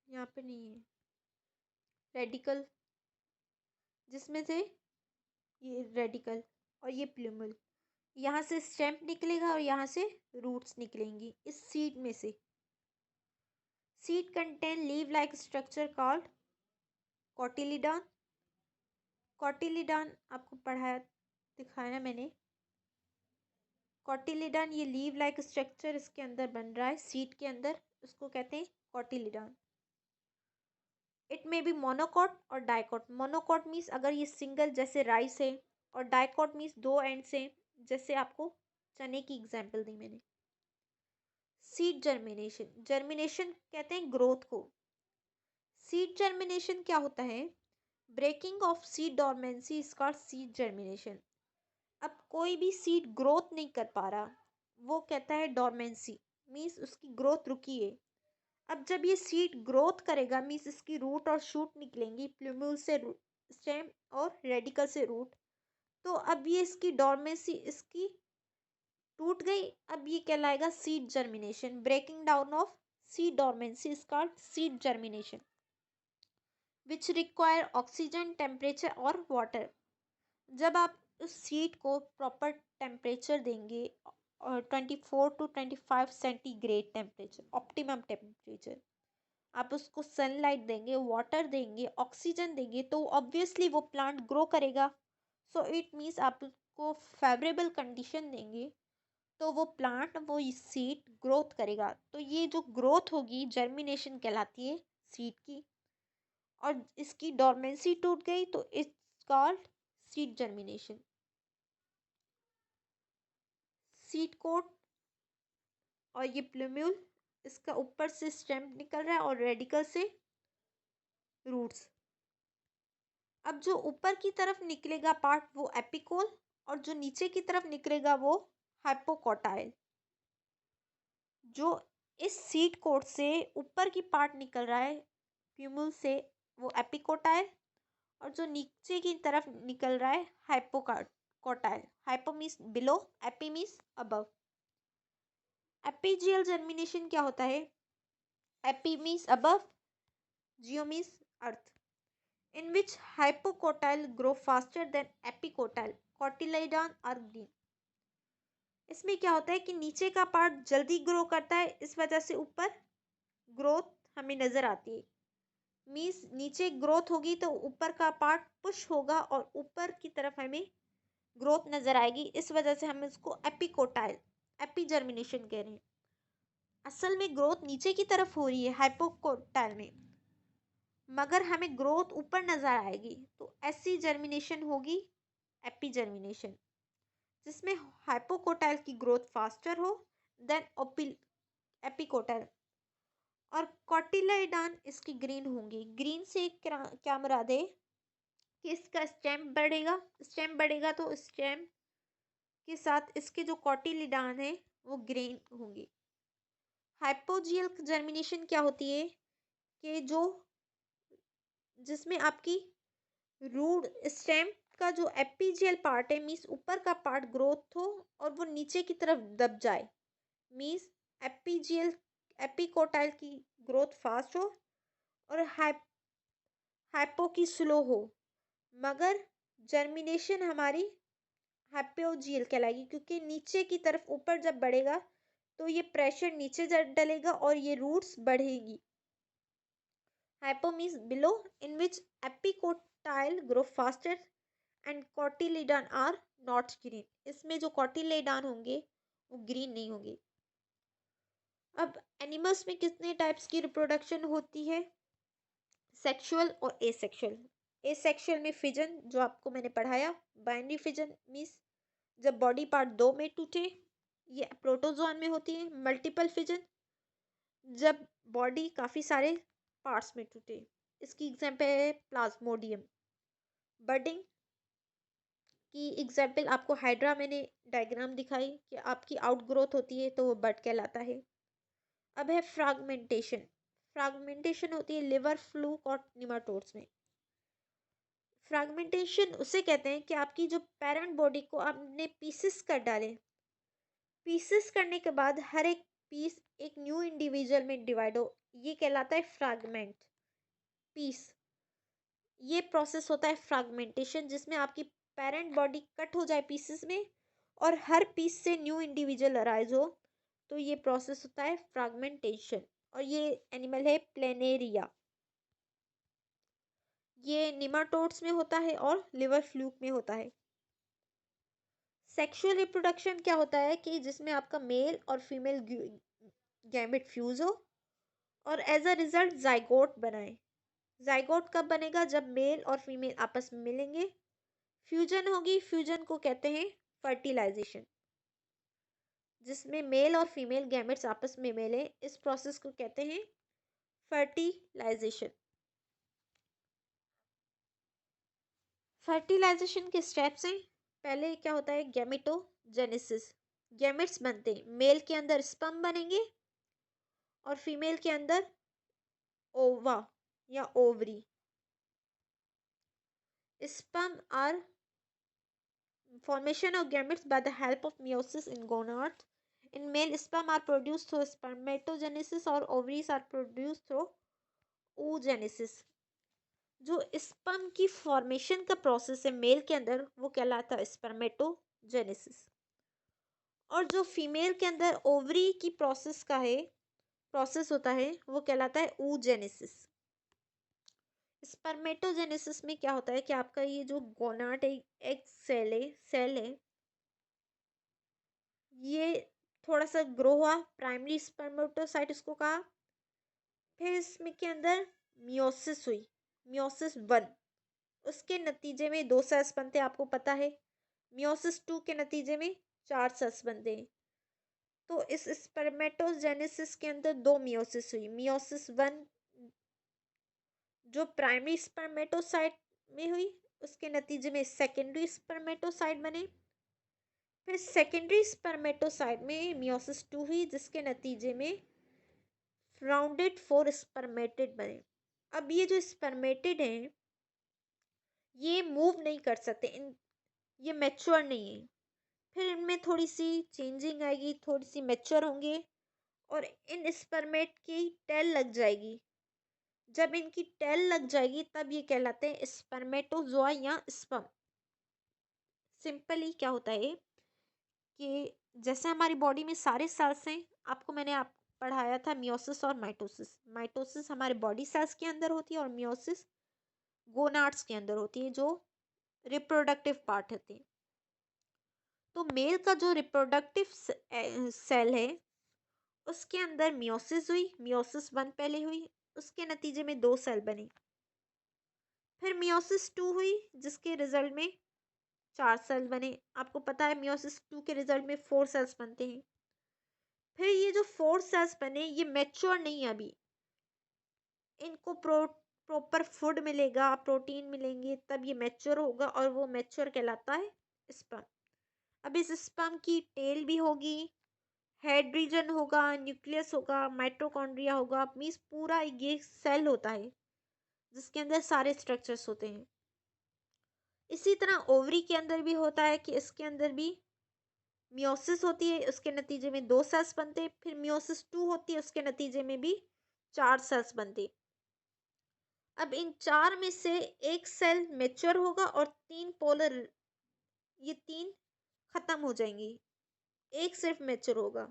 यहाँ पे नहीं है, रेडिकल जिसमें से ये रेडिकल और ये प्लूमल। यहाँ से स्टेम निकलेगा और यहाँ से रूट्स निकलेंगी इस सीड में से। Seed contain leave like structure called cotyledon. Cotyledon आपको पढ़ाया दिखाया मैंने। कॉटिलिडॉन ये लीव लाइक स्ट्रक्चर इसके अंदर बन रहा है सीड के अंदर, उसको कहते हैं cotyledon. It may be monocot और डाइकॉट। मोनोकॉट मीन्स अगर ये सिंगल जैसे राइस है, और डाइकॉट मीन्स दो एंड से, जैसे आपको चने की एग्जाम्पल दी मैंने। Seed germination. जर्मिनेशन कहते हैं ग्रोथ को। सीड जर्मिनेशन क्या होता है? Breaking of seed dormancy is called seed germination. अब कोई भी सीड ग्रोथ नहीं कर पा रहा, वो कहता है डॉर्मेंसी, मीन्स उसकी ग्रोथ रुकी है। अब जब ये सीड ग्रोथ करेगा मीन्स इसकी रूट और शूट निकलेंगी, प्लूम्यूल से स्टेम और रेडिकल से रूट। तो अब ये इसकी डॉर्मेंसी इसकी टूट गई, अब ये कहलाएगा seed germination. Breaking down of seed dormancy is called seed germination which require oxygen, temperature और वाटर। जब आप उस सीड को प्रॉपर टेम्परेचर देंगे और 24 to 25 centigrade temperature, optimum temperature, आप उसको सनलाइट देंगे, वाटर देंगे, ऑक्सीजन देंगे, तो ऑब्वियसली वो प्लांट ग्रो करेगा। सो इट मीन्स आप उसको फेवरेबल कंडीशन देंगे तो वो प्लांट, वो सीड ग्रोथ करेगा। तो ये जो ग्रोथ होगी जर्मिनेशन कहलाती है सीड की, और इसकी डॉर्मेंसी टूट गई तो it's called seed germination. Seed coat और ये प्लूम्यूल, इसका ऊपर से स्टेम निकल रहा है और रेडिकल से रूट्स। अब जो ऊपर की तरफ निकलेगा पार्ट वो एपिकोल, और जो नीचे की तरफ निकलेगा वो हाइपोकोटाइल। जो इस सीड कोट से ऊपर की पार्ट निकल रहा है प्यूमुल से वो एपिकोटाइल, और जो नीचे की तरफ निकल रहा है hypocotyl. Hypo means below, AP means above. Epigeal germination क्या होता है? AP means above, Jio means earth. in which hypocotyle grow faster than epicotyle, cotyledon और green। इसमें क्या होता है कि नीचे का पार्ट जल्दी ग्रो करता है, इस वजह से ऊपर ग्रोथ हमें नजर आती है। मीन्स नीचे ग्रोथ होगी तो ऊपर का पार्ट पुश होगा और ऊपर की तरफ हमें ग्रोथ नजर आएगी, इस वजह से हम इसको एपिकोटाइल, एपी जर्मिनेशन कह रहे हैं। असल में ग्रोथ नीचे की तरफ हो रही है हाइपोकोटाइल में, मगर हमें ग्रोथ ऊपर नजर आएगी, तो ऐसी जर्मिनेशन होगी एपी जर्मिनेशन, जिसमें हाइपोकोटाइल की ग्रोथ फास्टर हो देन एपिकोटाइल। और कॉटिलाइडान इसकी ग्रीन होंगी। ग्रीन से क्या मुराद है कि इसका स्टेम बढ़ेगा, स्टेम बढ़ेगा तो स्टेम के साथ इसके जो कॉटिलिडान है वो ग्रीन होंगी। हाइपोजियल जर्मिनेशन क्या होती है कि जो जिसमें आपकी रूट स्टेम का जो एपीजियल पार्ट है मीन्स ऊपर का पार्ट ग्रोथ हो और वो नीचे की तरफ दब जाए, मीन्स एपीजियल एपिकोटाइल की ग्रोथ फास्ट हो और हाइपो की स्लो हो, मगर जर्मिनेशन हमारी हाइपोजियल कहलाएगी क्योंकि नीचे की तरफ ऊपर जब बढ़ेगा तो ये प्रेशर नीचे डलेगा और ये रूट्स बढ़ेगी। Hypo means below, in which epicotyl grow faster and cotyledon are not green. इसमें जो कॉटिलिडान होंगे वो ग्रीन नहीं होंगे। अब एनिमल्स में कितने टाइप्स की रिप्रोडक्शन होती है? सेक्सुअल और एसेक्सुअल। एसेक्सुअल में फिजन, जो आपको मैंने पढ़ाया, बाइनरी फिजन मीन्स जब बॉडी पार्ट दो में टूटे, ये प्रोटोजोन में होती है। मल्टीपल फिजन जब बॉडी काफ़ी सारे पार्ट्स में टूटे, इसकी एग्जांपल है प्लाज्मोडियम। बडिंग की एग्जांपल आपको हाइड्रा मैंने डायग्राम दिखाई कि आपकी आउटग्रोथ होती है तो वो बड कहलाता है। अब है फ्रैगमेंटेशन। फ्रैगमेंटेशन होती है लिवर, फ्लूक और निमाटोड्स में। फ्रैगमेंटेशन उसे कहते हैं कि आपकी जो पेरेंट बॉडी को आपने पीसेस कर डाले, पीसेस करने के बाद हर एक पीस एक न्यू इंडिविजुअल में डिवाइड हो, ये कहलाता है फ्रैगमेंट पीस। ये प्रोसेस होता है फ्रैगमेंटेशन, जिसमें आपकी पेरेंट बॉडी कट हो जाए पीसेस में और हर पीस से न्यू इंडिविजुअल अराइज हो, तो ये प्रोसेस होता है फ्रैगमेंटेशन। और ये एनिमल है प्लेनेरिया। ये निमाटोड्स में होता है और लिवर फ्लूक में होता है। सेक्सुअल रिप्रोडक्शन क्या होता है कि जिसमें आपका मेल और फीमेल गैमेट फ्यूज हो और एज अ रिजल्ट जाइगोट बनाए। जाइगोट कब बनेगा? जब मेल और फीमेल आपस में मिलेंगे, फ्यूजन होगी। फ्यूजन को कहते हैं फर्टिलाइजेशन, जिसमें मेल और फीमेल गैमेट्स आपस में मिले, इस प्रोसेस को कहते हैं फर्टिलाइजेशन। फर्टिलाइजेशन के स्टेप्स हैं। पहले क्या होता है? गैमेटोजेनेसिस। गैमेट्स बनते हैं, मेल के अंदर स्पर्म बनेंगे और फीमेल के अंदर ओवा या ovary. Sperm are formation of gametes by the help of meiosis in gonads. In male, sperm are produced through spermatogenesis or ovaries are produced through oogenesis. जो स्पर्म की formation का process है mail के अंदर वो कहलाता है स्पर्मेटोजेनेसिस, और जो फीमेल के अंदर ओवरी की प्रोसेस होता है वो कहलाता है oogenesis. स्पर्मेटोजेनेसिस में क्या होता है कि आपका ये जो गोनाड एक सेल है, ये थोड़ा सा ग्रो हुआ, प्राइमरी स्पर्मेटोसाइट इसको कहा। फिर इसमें के अंदर मियोसिस हुई, मियोसिस 1। उसके नतीजे में 2 सेल्स बनते हैं, आपको पता है। मियोसिस 2 के नतीजे में 4 सेल्स बनते हैं। तो इस स्पर्मेटोजेनेसिस के अंदर 2 मियोसिस हुई। मियोसिस 1 जो प्राइमरी स्पर्मेटोसाइट में हुई, उसके नतीजे में सेकेंडरी स्पर्मेटोसाइट बने। फिर सेकेंडरी स्पर्मेटोसाइट में मियोसिस 2 हुई, जिसके नतीजे में राउंडेड 4 स्पर्मेटिड बने। अब ये जो स्पर्मेटिड हैं ये मूव नहीं कर सकते, ये मैच्योर नहीं है। फिर इनमें थोड़ी सी चेंजिंग आएगी, थोड़ी सी मैच्योर होंगे और इन स्पर्मेट की टेल लग जाएगी। जब इनकी टेल लग जाएगी तब ये कहलाते हैं स्पर्मेटोजोआ या स्पर्म। सिंपली क्या होता है कि जैसे हमारी बॉडी में सारे सेल्स हैं, आपको मैंने पढ़ाया था मियोसिस और माइटोसिस। माइटोसिस हमारे बॉडी सेल्स के अंदर होती है और मियोसिस गोनाड्स के अंदर होती है, जो रिप्रोडक्टिव पार्ट होते हैं। तो मेल का जो रिप्रोडक्टिव सेल है उसके अंदर मियोसिस हुई, मियोसिस 1 पहले हुई, उसके नतीजे में 2 सेल बने। फिर मियोसिस 2 हुई, जिसके रिजल्ट में 4 सेल बने। आपको पता है मियोसिस 2 के रिजल्ट में 4 सेल्स बनते हैं। फिर ये जो 4 सेल्स बने ये मैच्योर नहीं है अभी, इनको प्रॉपर फूड मिलेगा, प्रोटीन मिलेंगे, तब ये मैच्योर होगा और वो मैच्योर कहलाता है स्पर्म। अब इस स्पर्म की टेल भी होगी, हेड रीजन होगा, न्यूक्लियस होगा, माइटोकॉन्ड्रिया होगा, मीन्स पूरा ये सेल होता है जिसके अंदर सारे स्ट्रक्चर्स होते हैं। इसी तरह ओवरी के अंदर भी होता है कि इसके अंदर भी मियोसिस होती है, उसके नतीजे में 2 सेल्स बनते, फिर मियोसिस 2 होती है, उसके नतीजे में भी 4 सेल्स बनती। अब इन 4 में से एक सेल मेच्योर होगा और 3 पोलर, ये 3 खत्म हो जाएंगी, एक सिर्फ मेच्योर होगा।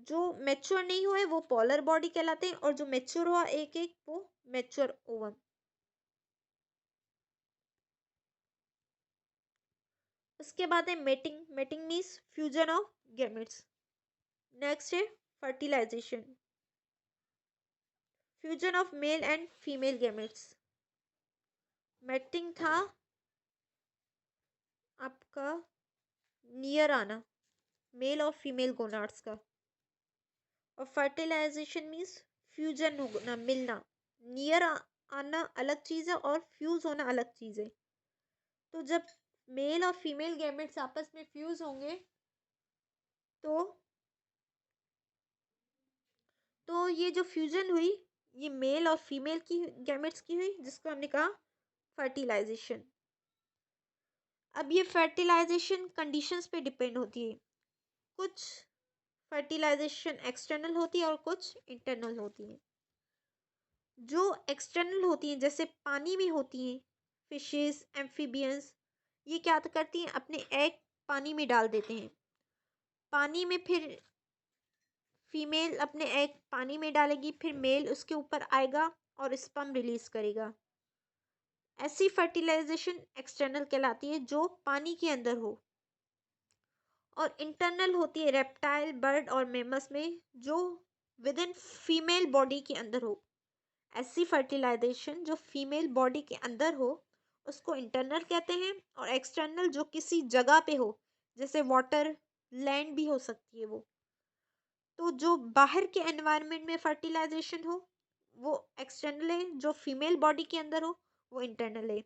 जो मेच्योर नहीं हुए वो पोलर बॉडी कहलाते हैं, और जो मेच्योर हुआ एक एक वो मेच्योर ओवम। उसके बाद है mating. Mating means fusion of gametes. Next है fertilisation, fusion of male and female gametes. Mating था आपका नियर आना मेल और फीमेल गोनाड्स का, और फर्टिलाइजेशन मीन्स फ्यूजन होना, मिलना। नियर आना अलग चीज़ है और फ्यूज होना अलग चीज़ है। तो जब मेल और फीमेल गैमेट्स आपस में फ्यूज होंगे तो ये जो फ्यूजन हुई ये मेल और फीमेल की गैमेट्स की हुई, जिसको हमने कहा फर्टिलाइजेशन। अब ये फर्टिलाइजेशन कंडीशंस पे डिपेंड होती है। कुछ फर्टिलाइजेशन एक्सटर्नल होती है और कुछ इंटरनल होती है। जो एक्सटर्नल होती हैं जैसे पानी में होती हैं, फिशेस, एम्फीबियंस, ये क्या करती हैं, अपने एग पानी में डाल देते हैं। पानी में फिर फीमेल अपने एग पानी में डालेगी, फिर मेल उसके ऊपर आएगा और स्पर्म रिलीज करेगा। ऐसी फर्टिलाइजेशन एक्सटर्नल कहलाती है जो पानी के अंदर हो। और इंटरनल होती है रेप्टाइल, बर्ड और मेमल्स में, जो विद इन फीमेल बॉडी के अंदर हो। ऐसी फर्टिलाइजेशन जो फीमेल बॉडी के अंदर हो उसको इंटरनल कहते हैं, और एक्सटर्नल जो किसी जगह पे हो, जैसे वाटर, लैंड भी हो सकती है वो। तो जो बाहर के एनवायरनमेंट में फर्टिलाइजेशन हो वो एक्सटर्नल है, जो फीमेल बॉडी के अंदर हो वो इंटरनल है।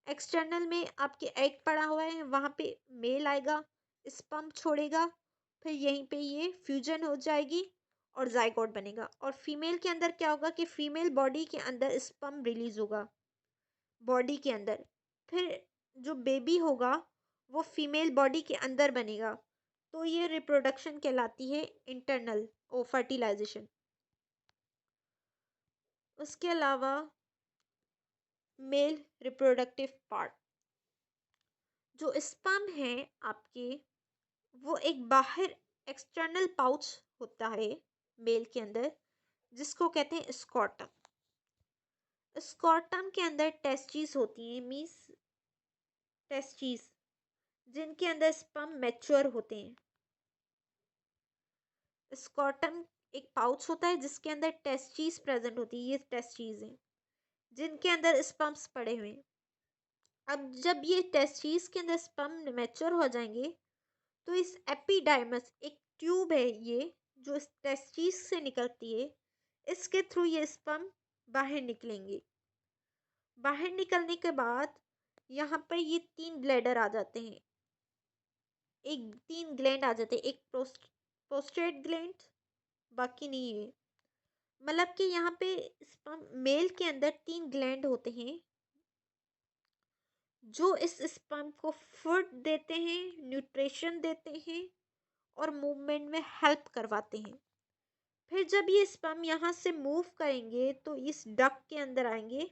एक्सटर्नल में आपके एग पड़ा हुआ है, वहाँ पे मेल आएगा, स्पर्म छोड़ेगा, फिर यहीं पे ये फ्यूजन हो जाएगी और जाइगोट बनेगा। और फीमेल के अंदर क्या होगा कि फीमेल बॉडी के अंदर स्पर्म रिलीज होगा बॉडी के अंदर, फिर जो बेबी होगा वो फीमेल बॉडी के अंदर बनेगा। तो ये रिप्रोडक्शन कहलाती है इंटरनल ओ फर्टिलाइजेशन। उसके अलावा मेल रिप्रोडक्टिव पार्ट, जो स्पर्म है आपके, वो एक बाहर एक्सटर्नल पाउच होता है मेल के अंदर, जिसको कहते हैं स्कॉटम। स्कॉटम के अंदर टेस्टिस होती हैं, मीन्स टेस्टिस, जिनके अंदर स्पर्म मैच्योर होते हैं। स्कॉटम एक पाउच होता है जिसके अंदर टेस्टिस प्रेजेंट होती है, ये टेस्टिस हैं जिनके अंदर स्पर्म्स पड़े हुए हैं। अब जब ये टेस्टिस के अंदर स्पर्म मैच्योर हो जाएंगे तो इस एपिडाइमस, एक ट्यूब है ये जो इस टेस्टिस से निकलती है, इसके थ्रू ये स्पर्म बाहर निकलेंगे। बाहर निकलने के बाद यहाँ पर ये 3 ब्लैडर आ जाते हैं, एक 3 ग्लैंड आ जाते हैं, एक प्रोस्टेट ग्लैंड, बाकी नहीं है। मतलब कि यहाँ पे स्पर्म मेल के अंदर 3 ग्लैंड होते हैं जो इस स्पर्म को फूड देते हैं, न्यूट्रिशन देते हैं और मूवमेंट में हेल्प करवाते हैं। फिर जब ये स्पर्म यहाँ से मूव करेंगे तो इस डक के अंदर आएंगे,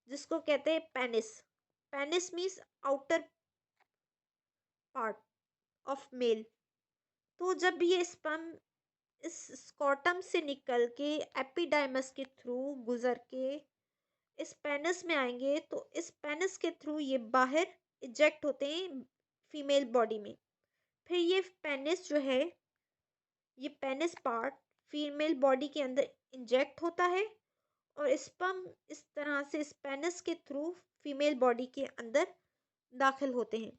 जिसको कहते हैं penis. Penis means outer part of male. तो जब ये स्पर्म इस स्कॉटम से निकल के एपिडाइमस के थ्रू गुजर के इस पेनिस में आएंगे तो इस पेनिस के थ्रू ये बाहर इजेक्ट होते हैं फीमेल बॉडी में। फिर ये पेनिस जो है, ये पेनिस पार्ट फीमेल बॉडी के अंदर इंजेक्ट होता है और स्पर्म इस तरह से इस पेनिस के थ्रू फीमेल बॉडी के अंदर दाखिल होते हैं।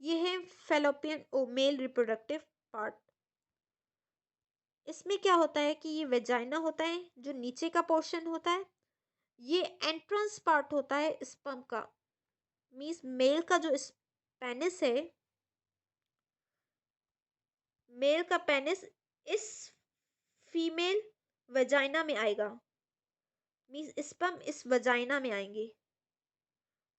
ये है फेलोपियन ओ मेल रिप्रोडक्टिव पार्ट। इसमें क्या होता है कि ये वेजाइना होता है जो नीचे का पोर्शन होता है, ये एंट्रेंस पार्ट होता है स्पर्म का। मीन्स मेल का जो पेनिस है, मेल का पेनिस इस फीमेल वेजाइना में आएगा। मीन्स स्पर्म इस वजाइना में आएंगे।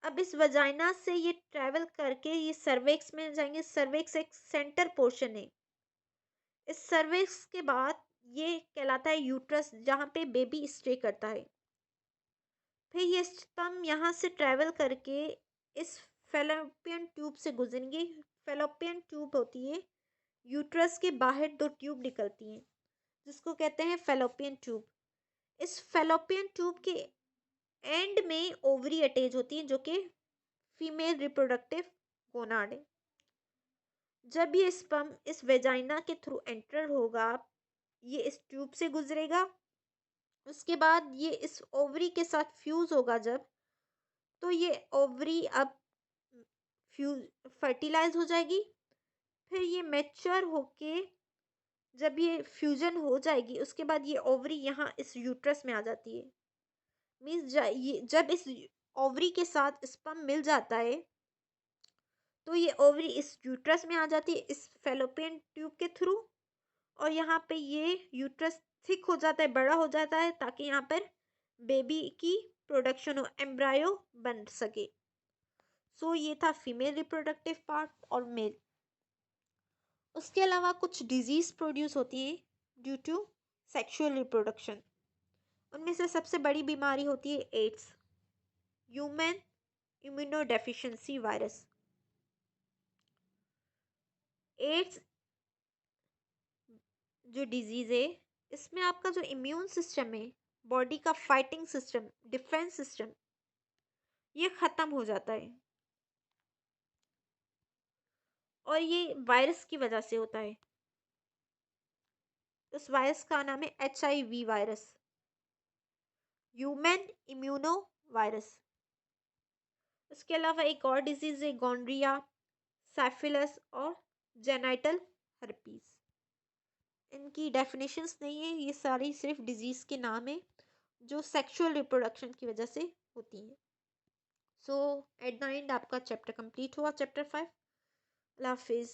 अब इस वजाइना से ये ट्रेवल करके ये सर्वेक्स में जाएंगे। सर्वेक्स एक सेंटर पोर्शन है। इस सर्वेक्स के बाद ये कहलाता है यूट्रस, जहाँ पे बेबी स्टे करता है। फिर ये स्पर्म यहाँ से ट्रेवल करके इस फेलोपियन ट्यूब से गुजरेंगे। फेलोपियन ट्यूब होती है, यूट्रस के बाहर दो ट्यूब निकलती हैं जिसको कहते हैं फेलोपियन ट्यूब। इस फेलोपियन ट्यूब के एंड में ओवरी अटैच होती है जो कि फीमेल रिप्रोडक्टिव गोनाड है। जब ये स्पर्म इस वेजाइना के थ्रू एंटर होगा, ये इस ट्यूब से गुजरेगा, उसके बाद ये इस ओवरी के साथ फ्यूज होगा जब, तो ये ओवरी अब फ्यूज फर्टिलाइज हो जाएगी। फिर ये मैच्योर होके जब ये फ्यूजन हो जाएगी, उसके बाद ये ओवरी यहाँ इस यूट्रस में आ जाती है। मीन्स ये जब इस ओवरी के साथ स्पर्म मिल जाता है तो ये ओवरी इस यूट्रस में आ जाती है इस फेलोपियन ट्यूब के थ्रू, और यहाँ पे ये यूट्रस थिक हो जाता है, बड़ा हो जाता है, ताकि यहाँ पर बेबी की प्रोडक्शन हो, एम्ब्रायो बन सके। सो ये था फीमेल रिप्रोडक्टिव पार्ट और मेल। उसके अलावा कुछ डिजीज प्रोड्यूस होती है ड्यू टू सेक्सुअल रिप्रोडक्शन। उनमें से सबसे बड़ी बीमारी होती है AIDS, human immunodeficiency virus. AIDS जो डिजीज है, इसमें आपका जो इम्यून सिस्टम है, बॉडी का फाइटिंग सिस्टम, डिफेंस सिस्टम, ये खत्म हो जाता है, और ये वायरस की वजह से होता है। उस वायरस का नाम है HIV virus, human immuno virus. उसके अलावा एक और डिजीज है गॉन्ड्रिया, साइफिलस और जेनाइटल हर्पीस। इनकी डेफिनेशंस नहीं है, ये सारी सिर्फ डिजीज के नाम है जो सेक्सुअल रिप्रोडक्शन की वजह से होती हैं। सो एट द एंड आपका चैप्टर कंप्लीट हुआ, चैप्टर 5। अल्लाह हाफिज़।